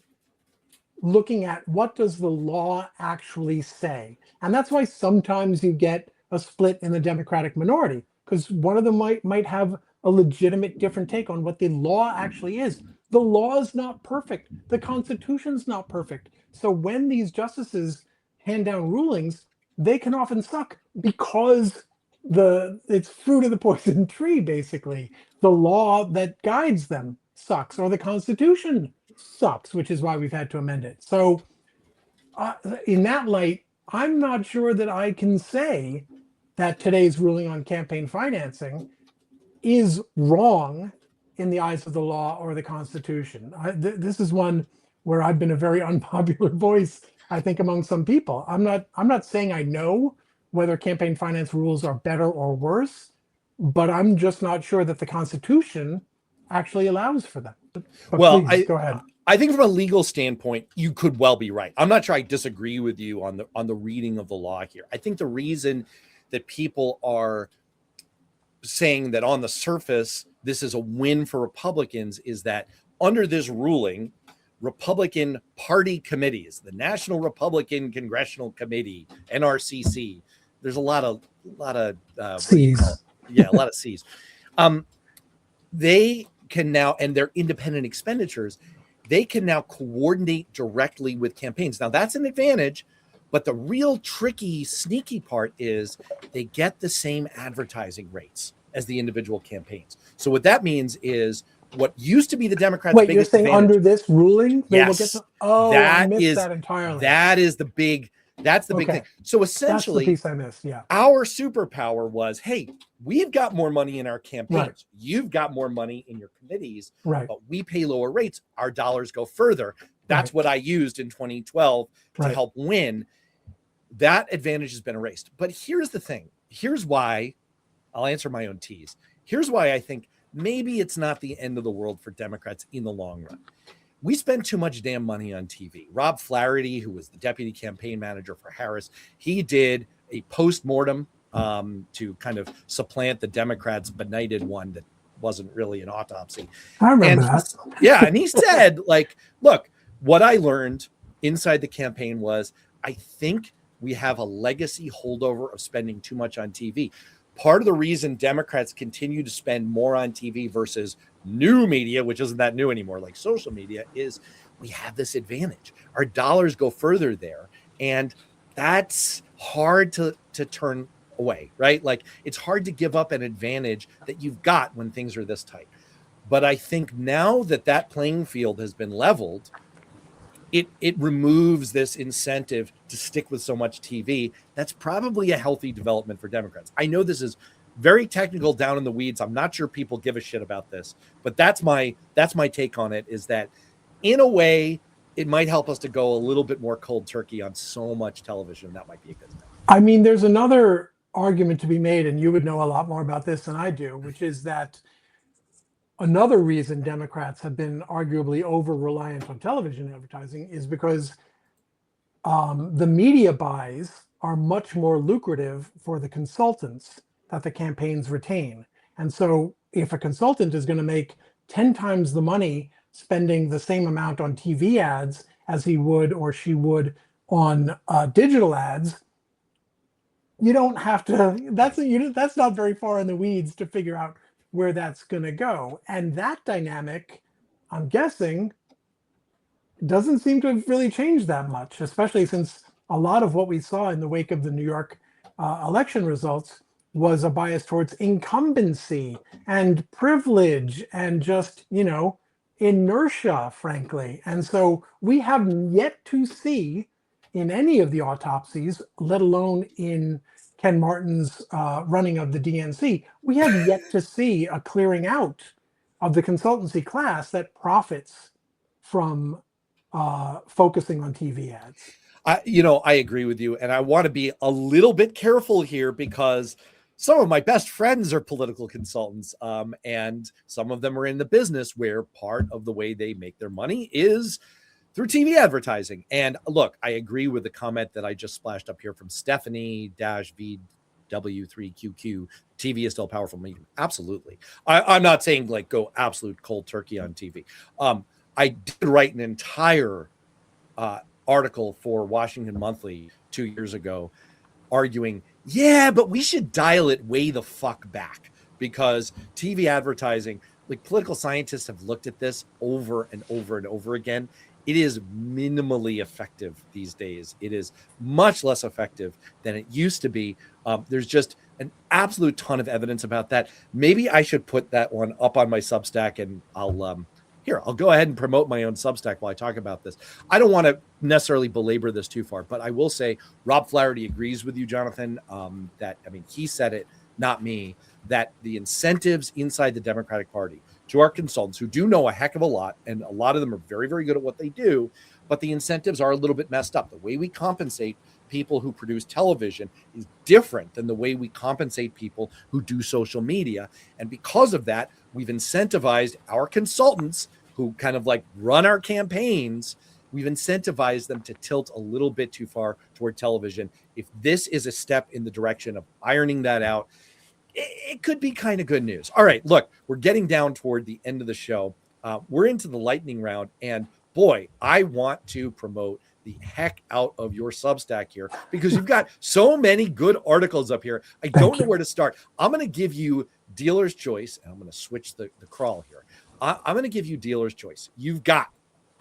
looking at what does the law actually say. And that's why sometimes you get a split in the Democratic minority, because one of them might have a legitimate different take on what the law actually is. The law is not perfect. The Constitution's not perfect. So when these justices hand down rulings, they can often suck because it's fruit of the poison tree, basically. The law that guides them sucks, or the Constitution sucks, which is why we've had to amend it. So in that light, I'm not sure that I can say that today's ruling on campaign financing is wrong in the eyes of the law or the Constitution. This is one where I've been a very unpopular voice, I think, among some people. I'm not saying I know whether campaign finance rules are better or worse, but I'm just not sure that the Constitution actually allows for that. But well, please, go ahead. I think from a legal standpoint, you could well be right. I'm not sure I disagree with you on the reading of the law here. I think the reason that people are saying that on the surface this is a win for Republicans is that under this ruling, Republican Party committees, the National Republican Congressional Committee, NRCC, there's a lot of C's. Yeah, a lot of C's. They can now, and their independent expenditures, they can now coordinate directly with campaigns. Now that's an advantage, but the real tricky, sneaky part is they get the same advertising rates as the individual campaigns. So what that means is what used to be the Democrats' Wait, biggest you're saying advantage, under this ruling, they will get yes, I missed that entirely. That's the big thing. So essentially, that's the piece I missed. Yeah. Our superpower was, hey, we've got more money in our campaigns. Right. You've got more money in your committees, right, but we pay lower rates. Our dollars go further. That's what I used in 2012 to help win. That advantage has been erased. But here's the thing. Here's why I'll answer my own tease. Here's why I think maybe it's not the end of the world for Democrats in the long run. We spend too much damn money on TV. Rob Flaherty, who was the deputy campaign manager for Harris, he did a post-mortem to kind of supplant the Democrats' benighted one that wasn't really an autopsy. I remember that. Yeah, and he said, like, look, what I learned inside the campaign was I think we have a legacy holdover of spending too much on TV. Part of the reason Democrats continue to spend more on TV versus new media, which isn't that new anymore, like social media, is we have this advantage. Our dollars go further there. And that's hard to turn away, right? Like it's hard to give up an advantage that you've got when things are this tight. But I think now that playing field has been leveled, it removes this incentive to stick with so much TV. That's probably a healthy development for Democrats. I know this is very technical, down in the weeds. I'm not sure people give a shit about this, but that's my take on it, is that in a way it might help us to go a little bit more cold turkey on so much television. That might be a good thing. I mean, there's another argument to be made, and you would know a lot more about this than I do, which is that another reason Democrats have been arguably over-reliant on television advertising is because the media buys are much more lucrative for the consultants that the campaigns retain. And so if a consultant is going to make 10 times the money spending the same amount on TV ads as he would or she would on digital ads, you don't have to, that's not very far in the weeds to figure out where that's going to go. And that dynamic, I'm guessing, doesn't seem to have really changed that much, especially since a lot of what we saw in the wake of the New York election results was a bias towards incumbency and privilege and just, inertia, frankly. And so we have yet to see in any of the autopsies, let alone in Ken Martin's running of the DNC, we have yet to see a clearing out of the consultancy class that profits from focusing on TV ads. I agree with you. And I want to be a little bit careful here because some of my best friends are political consultants, and some of them are in the business where part of the way they make their money is through TV advertising. And look, I agree with the comment that I just splashed up here from Stephanie-VW3QQ. TV is still a powerful medium. Absolutely. I'm not saying like go absolute cold turkey on TV. I did write an entire article for Washington Monthly 2 years ago arguing, yeah, but we should dial it way the fuck back because TV advertising, like political scientists have looked at this over and over and over again. It is minimally effective these days. It is much less effective than it used to be. There's just an absolute ton of evidence about that. Maybe I should put that one up on my Substack, and I'll go ahead and promote my own Substack while I talk about this. I don't want to necessarily belabor this too far, but I will say Rob Flaherty agrees with you, Jonathan, he said it, not me, that the incentives inside the Democratic Party to our consultants who do know a heck of a lot, and a lot of them are very, very good at what they do, but the incentives are a little bit messed up. The way we compensate people who produce television is different than the way we compensate people who do social media. And because of that, we've incentivized our consultants who kind of like run our campaigns. We've incentivized them to tilt a little bit too far toward television. If this is a step in the direction of ironing that out, it could be kind of good news. All right, look, we're getting down toward the end of the show. We're into the lightning round, and boy, I want to promote the heck out of your Substack here because you've got so many good articles up here. I don't know where to start. I'm going to give you dealer's choice, and I'm going to switch the crawl here. I'm going to give you dealer's choice. You've got,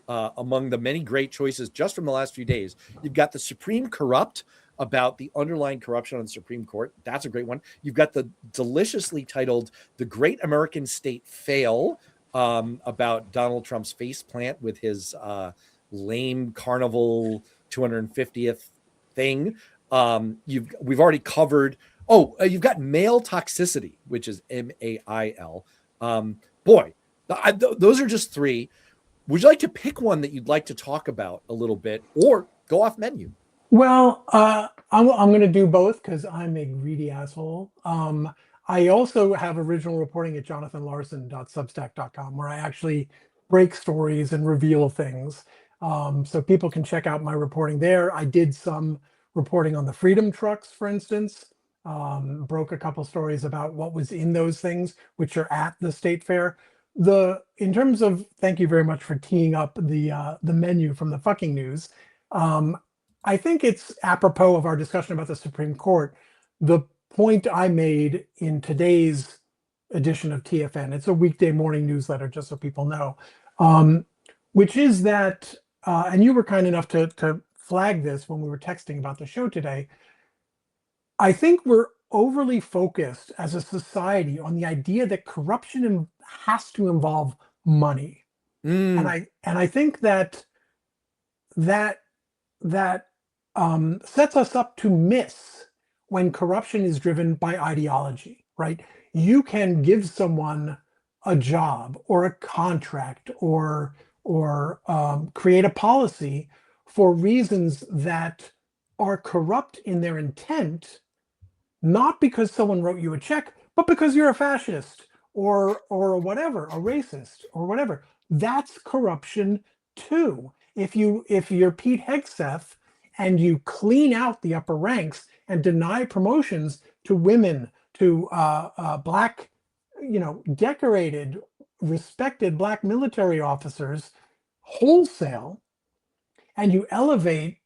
among the many great choices just from the last few days, you've got the Supreme Corrupt, about the underlying corruption on the Supreme Court. That's a great one. You've got the deliciously titled The Great American State Fail, about Donald Trump's faceplant with his lame carnival 250th thing. We've already covered. You've got male toxicity, which is MAIL. Those are just three. Would you like to pick one that you'd like to talk about a little bit, or go off menu? Well, I'm going to do both because I'm a greedy asshole. I also have original reporting at jonathanlarson.substack.com where I actually break stories and reveal things. So people can check out my reporting there. I did some reporting on the Freedom Trucks, for instance. Broke a couple stories about what was in those things, which are at the State Fair. In terms of, thank you very much for teeing up the menu from the fucking news. I think it's apropos of our discussion about the Supreme Court. The point I made in today's edition of TFN, it's a weekday morning newsletter, just so people know, which is that, and you were kind enough to flag this when we were texting about the show today. I think we're overly focused as a society on the idea that corruption has to involve money. And I think that sets us up to miss when corruption is driven by ideology, right? You can give someone a job or a contract or create a policy for reasons that are corrupt in their intent, not because someone wrote you a check, but because you're a fascist or whatever, a racist or whatever. That's corruption too. If you're Pete Hegseth and you clean out the upper ranks and deny promotions to women, to black, decorated, respected black military officers wholesale, and you elevate,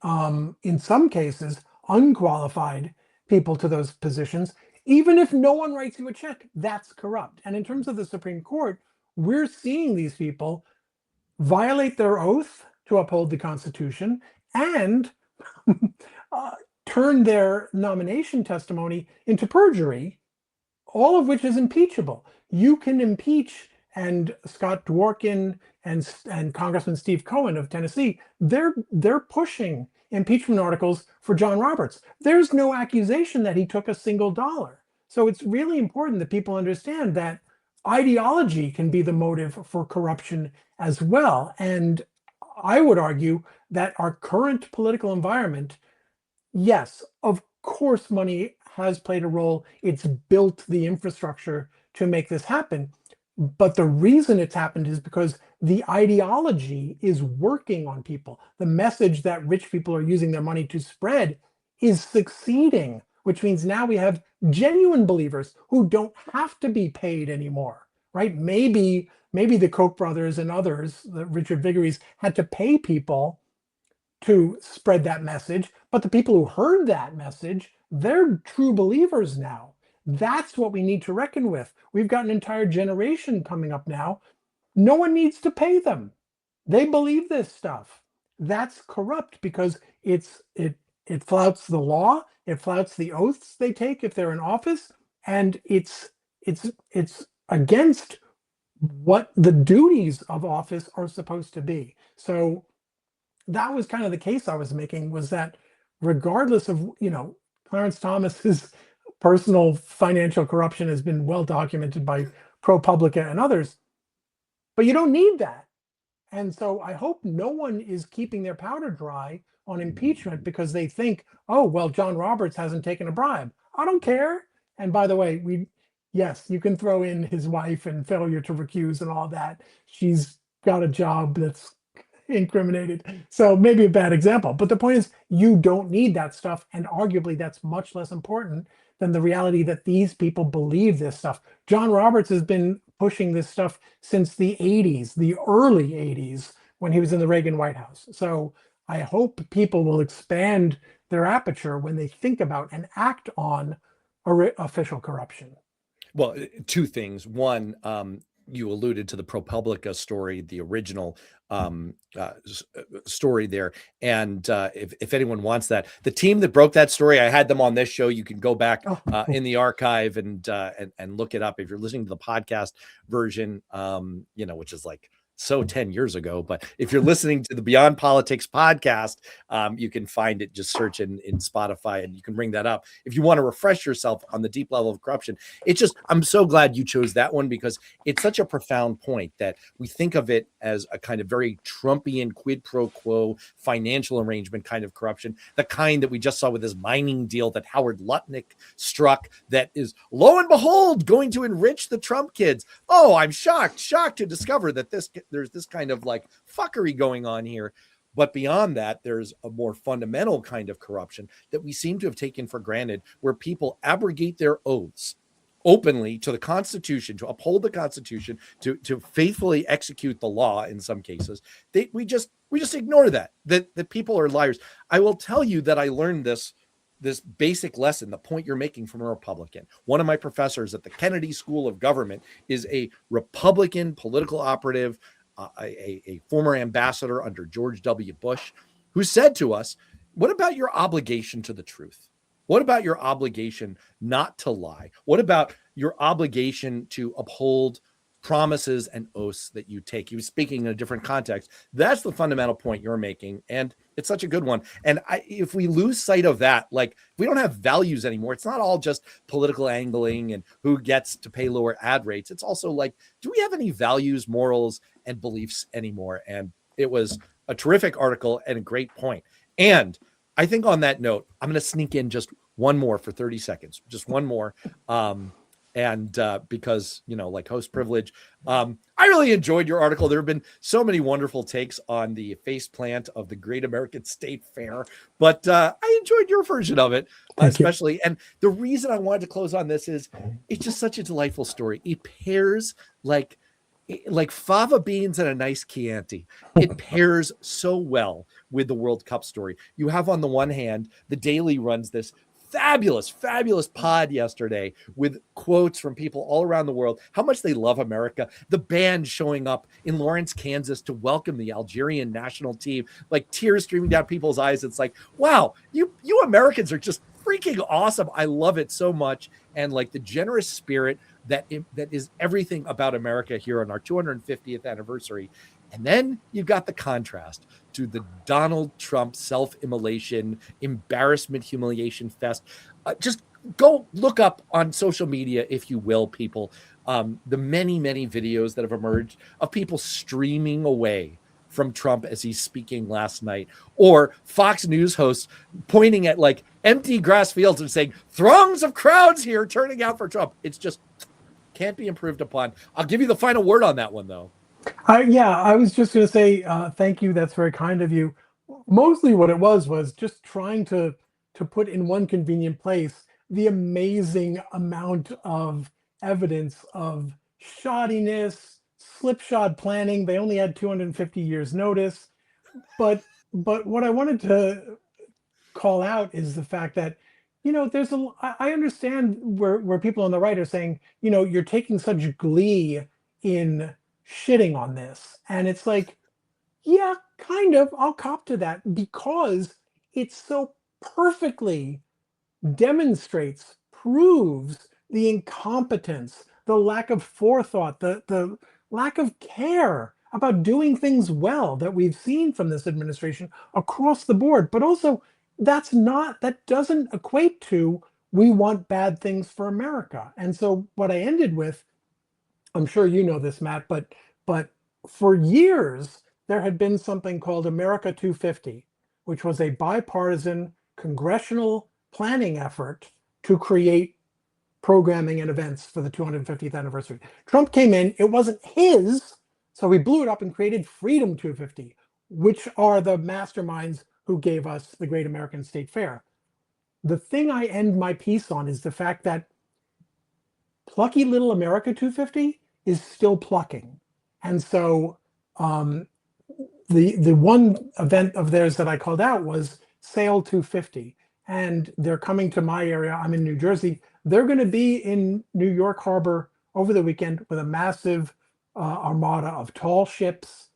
in some cases, unqualified people to those positions, even if no one writes you a check, that's corrupt. And in terms of the Supreme Court, we're seeing these people violate their oath to uphold the Constitution and uh, turn their nomination testimony into perjury, all of which is impeachable. You can impeach, and Scott Dworkin and Congressman Steve Cohen of Tennessee, they're pushing impeachment articles for John Roberts. There's no accusation that he took a single dollar. So it's really important that people understand that ideology can be the motive for corruption as well. And I would argue that our current political environment, yes, of course, money has played a role. It's built the infrastructure to make this happen. But the reason it's happened is because the ideology is working on people. The message that rich people are using their money to spread is succeeding, which means now we have genuine believers who don't have to be paid anymore, right? Maybe the Koch brothers and others, the Richard Vigueries, had to pay people to spread that message, but the people who heard that message, they're true believers now. That's what we need to reckon with. We've got an entire generation coming up now. No one needs to pay them. They believe this stuff. That's corrupt because it flouts the law, it flouts the oaths they take if they're in office, and it's against what the duties of office are supposed to be. So that was kind of the case I was making, was that regardless of, Clarence Thomas's personal financial corruption has been well documented by ProPublica and others, but you don't need that. And so I hope no one is keeping their powder dry on impeachment because they think, oh, well, John Roberts hasn't taken a bribe. I don't care. And by the way, yes, you can throw in his wife and failure to recuse and all that. She's got a job that's incriminated. So maybe a bad example. But the point is, you don't need that stuff. And arguably, that's much less important than the reality that these people believe this stuff. John Roberts has been pushing this stuff since the 80s, the early 80s, when he was in the Reagan White House. So I hope people will expand their aperture when they think about and act on official corruption. Well, two things. One, you alluded to the ProPublica story, the original story there. And if anyone wants that, the team that broke that story, I had them on this show. You can go back in the archive and look it up. If you're listening to the podcast version, which is like so 10 years ago, but if you're listening to the Beyond Politics podcast, you can find it, just search in Spotify and you can bring that up. If you want to refresh yourself on the deep level of corruption, I'm so glad you chose that one because it's such a profound point that we think of it as a kind of very Trumpian quid pro quo financial arrangement kind of corruption, the kind that we just saw with this mining deal that Howard Lutnick struck that is, lo and behold, going to enrich the Trump kids. Oh, I'm shocked to discover that there's this kind of like fuckery going on here. But beyond that, there's a more fundamental kind of corruption that we seem to have taken for granted, where people abrogate their oaths openly to the Constitution, to uphold the Constitution, to faithfully execute the law in some cases. We just ignore that people are liars. I will tell you that I learned this basic lesson, the point you're making, from a Republican. One of my professors at the Kennedy School of Government is a Republican political operative, a former ambassador under George W. Bush, who said to us, what about your obligation to the truth? What about your obligation not to lie? What about your obligation to uphold promises and oaths that you take? He was speaking in a different context. That's the fundamental point you're making. And it's such a good one. And if we lose sight of that, like we don't have values anymore, it's not all just political angling and who gets to pay lower ad rates. It's also like, do we have any values, morals, and beliefs anymore? And it was a terrific article and a great point. And I think on that note, I'm going to sneak in just one more for 30 seconds, just one more. And because, like host privilege, I really enjoyed your article. There have been so many wonderful takes on the faceplant of the Great American State Fair, but I enjoyed your version of it, especially. And the reason I wanted to close on this is it's just such a delightful story. It pairs like fava beans and a nice Chianti. It pairs so well with the World Cup story. You have on the one hand, the Daily runs this fabulous pod yesterday with quotes from people all around the world, how much they love America. The band showing up in Lawrence, Kansas to welcome the Algerian national team, like tears streaming down people's eyes. It's like, wow, you Americans are just freaking awesome. I love it so much. And like the generous spirit that is everything about America here on our 250th anniversary. And then you've got the contrast to the Donald Trump self-immolation, embarrassment, humiliation fest. Just go look up on social media, if you will, people, the many videos that have emerged of people streaming away from Trump as he's speaking last night, or Fox News hosts pointing at like empty grass fields and saying, throngs of crowds here turning out for Trump. It's just can't be improved upon. I'll give you the final word on that one, though. I was just going to say thank you. That's very kind of you. Mostly what it was just trying to put in one convenient place the amazing amount of evidence of shoddiness, slipshod planning. They only had 250 years notice. But what I wanted to call out is the fact that, there's I understand where people on the right are saying, you're taking such glee in shitting on this. And it's like, yeah, kind of, I'll cop to that, because it so perfectly demonstrates, proves the incompetence, the lack of forethought, the lack of care about doing things well that we've seen from this administration across the board. But also, that doesn't equate to we want bad things for America. And so what I ended with, I'm sure you know this, Matt, but for years there had been something called America 250, which was a bipartisan congressional planning effort to create programming and events for the 250th anniversary. Trump came in, it wasn't his, so he blew it up and created Freedom 250, which are the masterminds who gave us the Great American State Fair. The thing I end my piece on is the fact that plucky little America 250 is still plucking. And so the one event of theirs that I called out was Sail 250. And they're coming to my area. I'm in New Jersey. They're going to be in New York Harbor over the weekend with a massive armada of tall ships,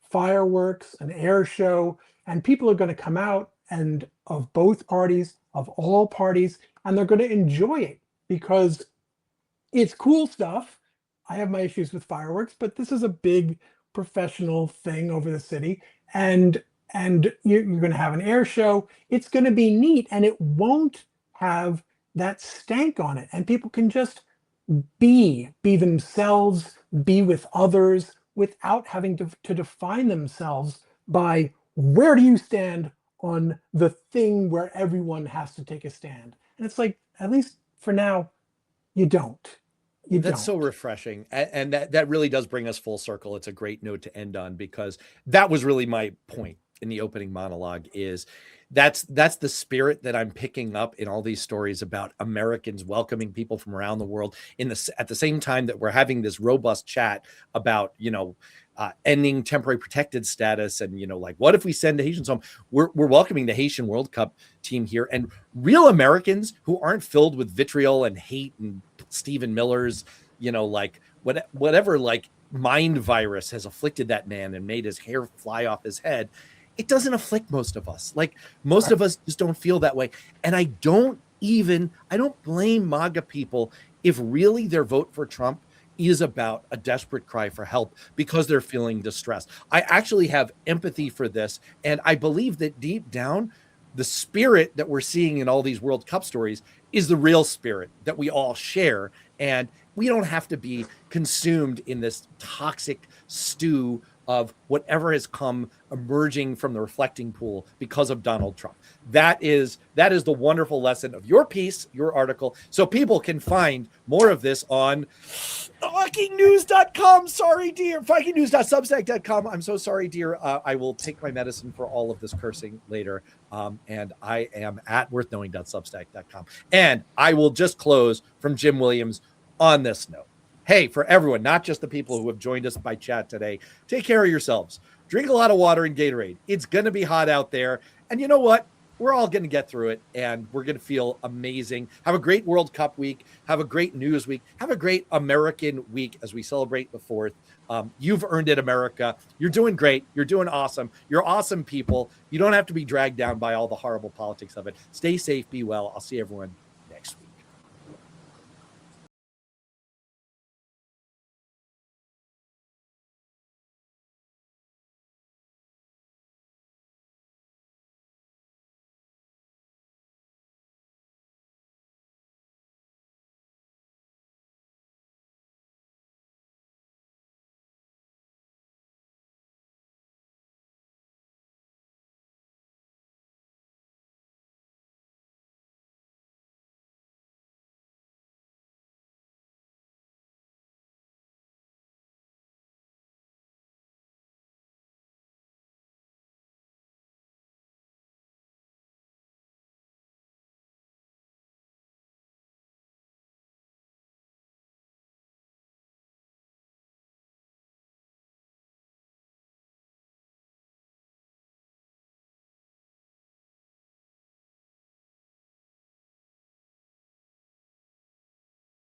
fireworks, an air show, and people are going to come out, and of both parties, of all parties, and they're going to enjoy it because it's cool stuff. I have my issues with fireworks, but this is a big professional thing over the city, and you're going to have an air show. It's going to be neat, and it won't have that stank on it, and people can just be themselves, be with others without having to define themselves by where do you stand on the thing where everyone has to take a stand. And it's like, at least for now, you don't. That's so refreshing. And that really does bring us full circle. It's a great note to end on, because that was really my point in the opening monologue. Is that's the spirit that I'm picking up in all these stories about Americans welcoming people from around the world at the same time that we're having this robust chat about, ending temporary protected status. And, like, what if we send the Haitians home? We're welcoming the Haitian World Cup team here, and real Americans who aren't filled with vitriol and hate and Stephen Miller's, like whatever, like mind virus has afflicted that man and made his hair fly off his head. It doesn't afflict most of us. Like, most of us just don't feel that way. And I don't blame MAGA people if really their vote for Trump is about a desperate cry for help because they're feeling distressed. I actually have empathy for this. And I believe that deep down, the spirit that we're seeing in all these World Cup stories is the real spirit that we all share. And we don't have to be consumed in this toxic stew of whatever has come emerging from the reflecting pool because of Donald Trump. That is the wonderful lesson of your piece, your article. So people can find more of this on VikingNews.com. Sorry, dear. VikingNews.substack.com. I'm so sorry, dear. I will take my medicine for all of this cursing later. And I am at worthknowing.substack.com. And I will just close from Jim Williams on this note. Hey, for everyone, not just the people who have joined us by chat today, take care of yourselves. Drink a lot of water and Gatorade. It's going to be hot out there. And you know what? We're all going to get through it, and we're going to feel amazing. Have a great World Cup week. Have a great news week. Have a great American week as we celebrate the 4th. You've earned it, America. You're doing great. You're doing awesome. You're awesome people. You don't have to be dragged down by all the horrible politics of it. Stay safe. Be well. I'll see everyone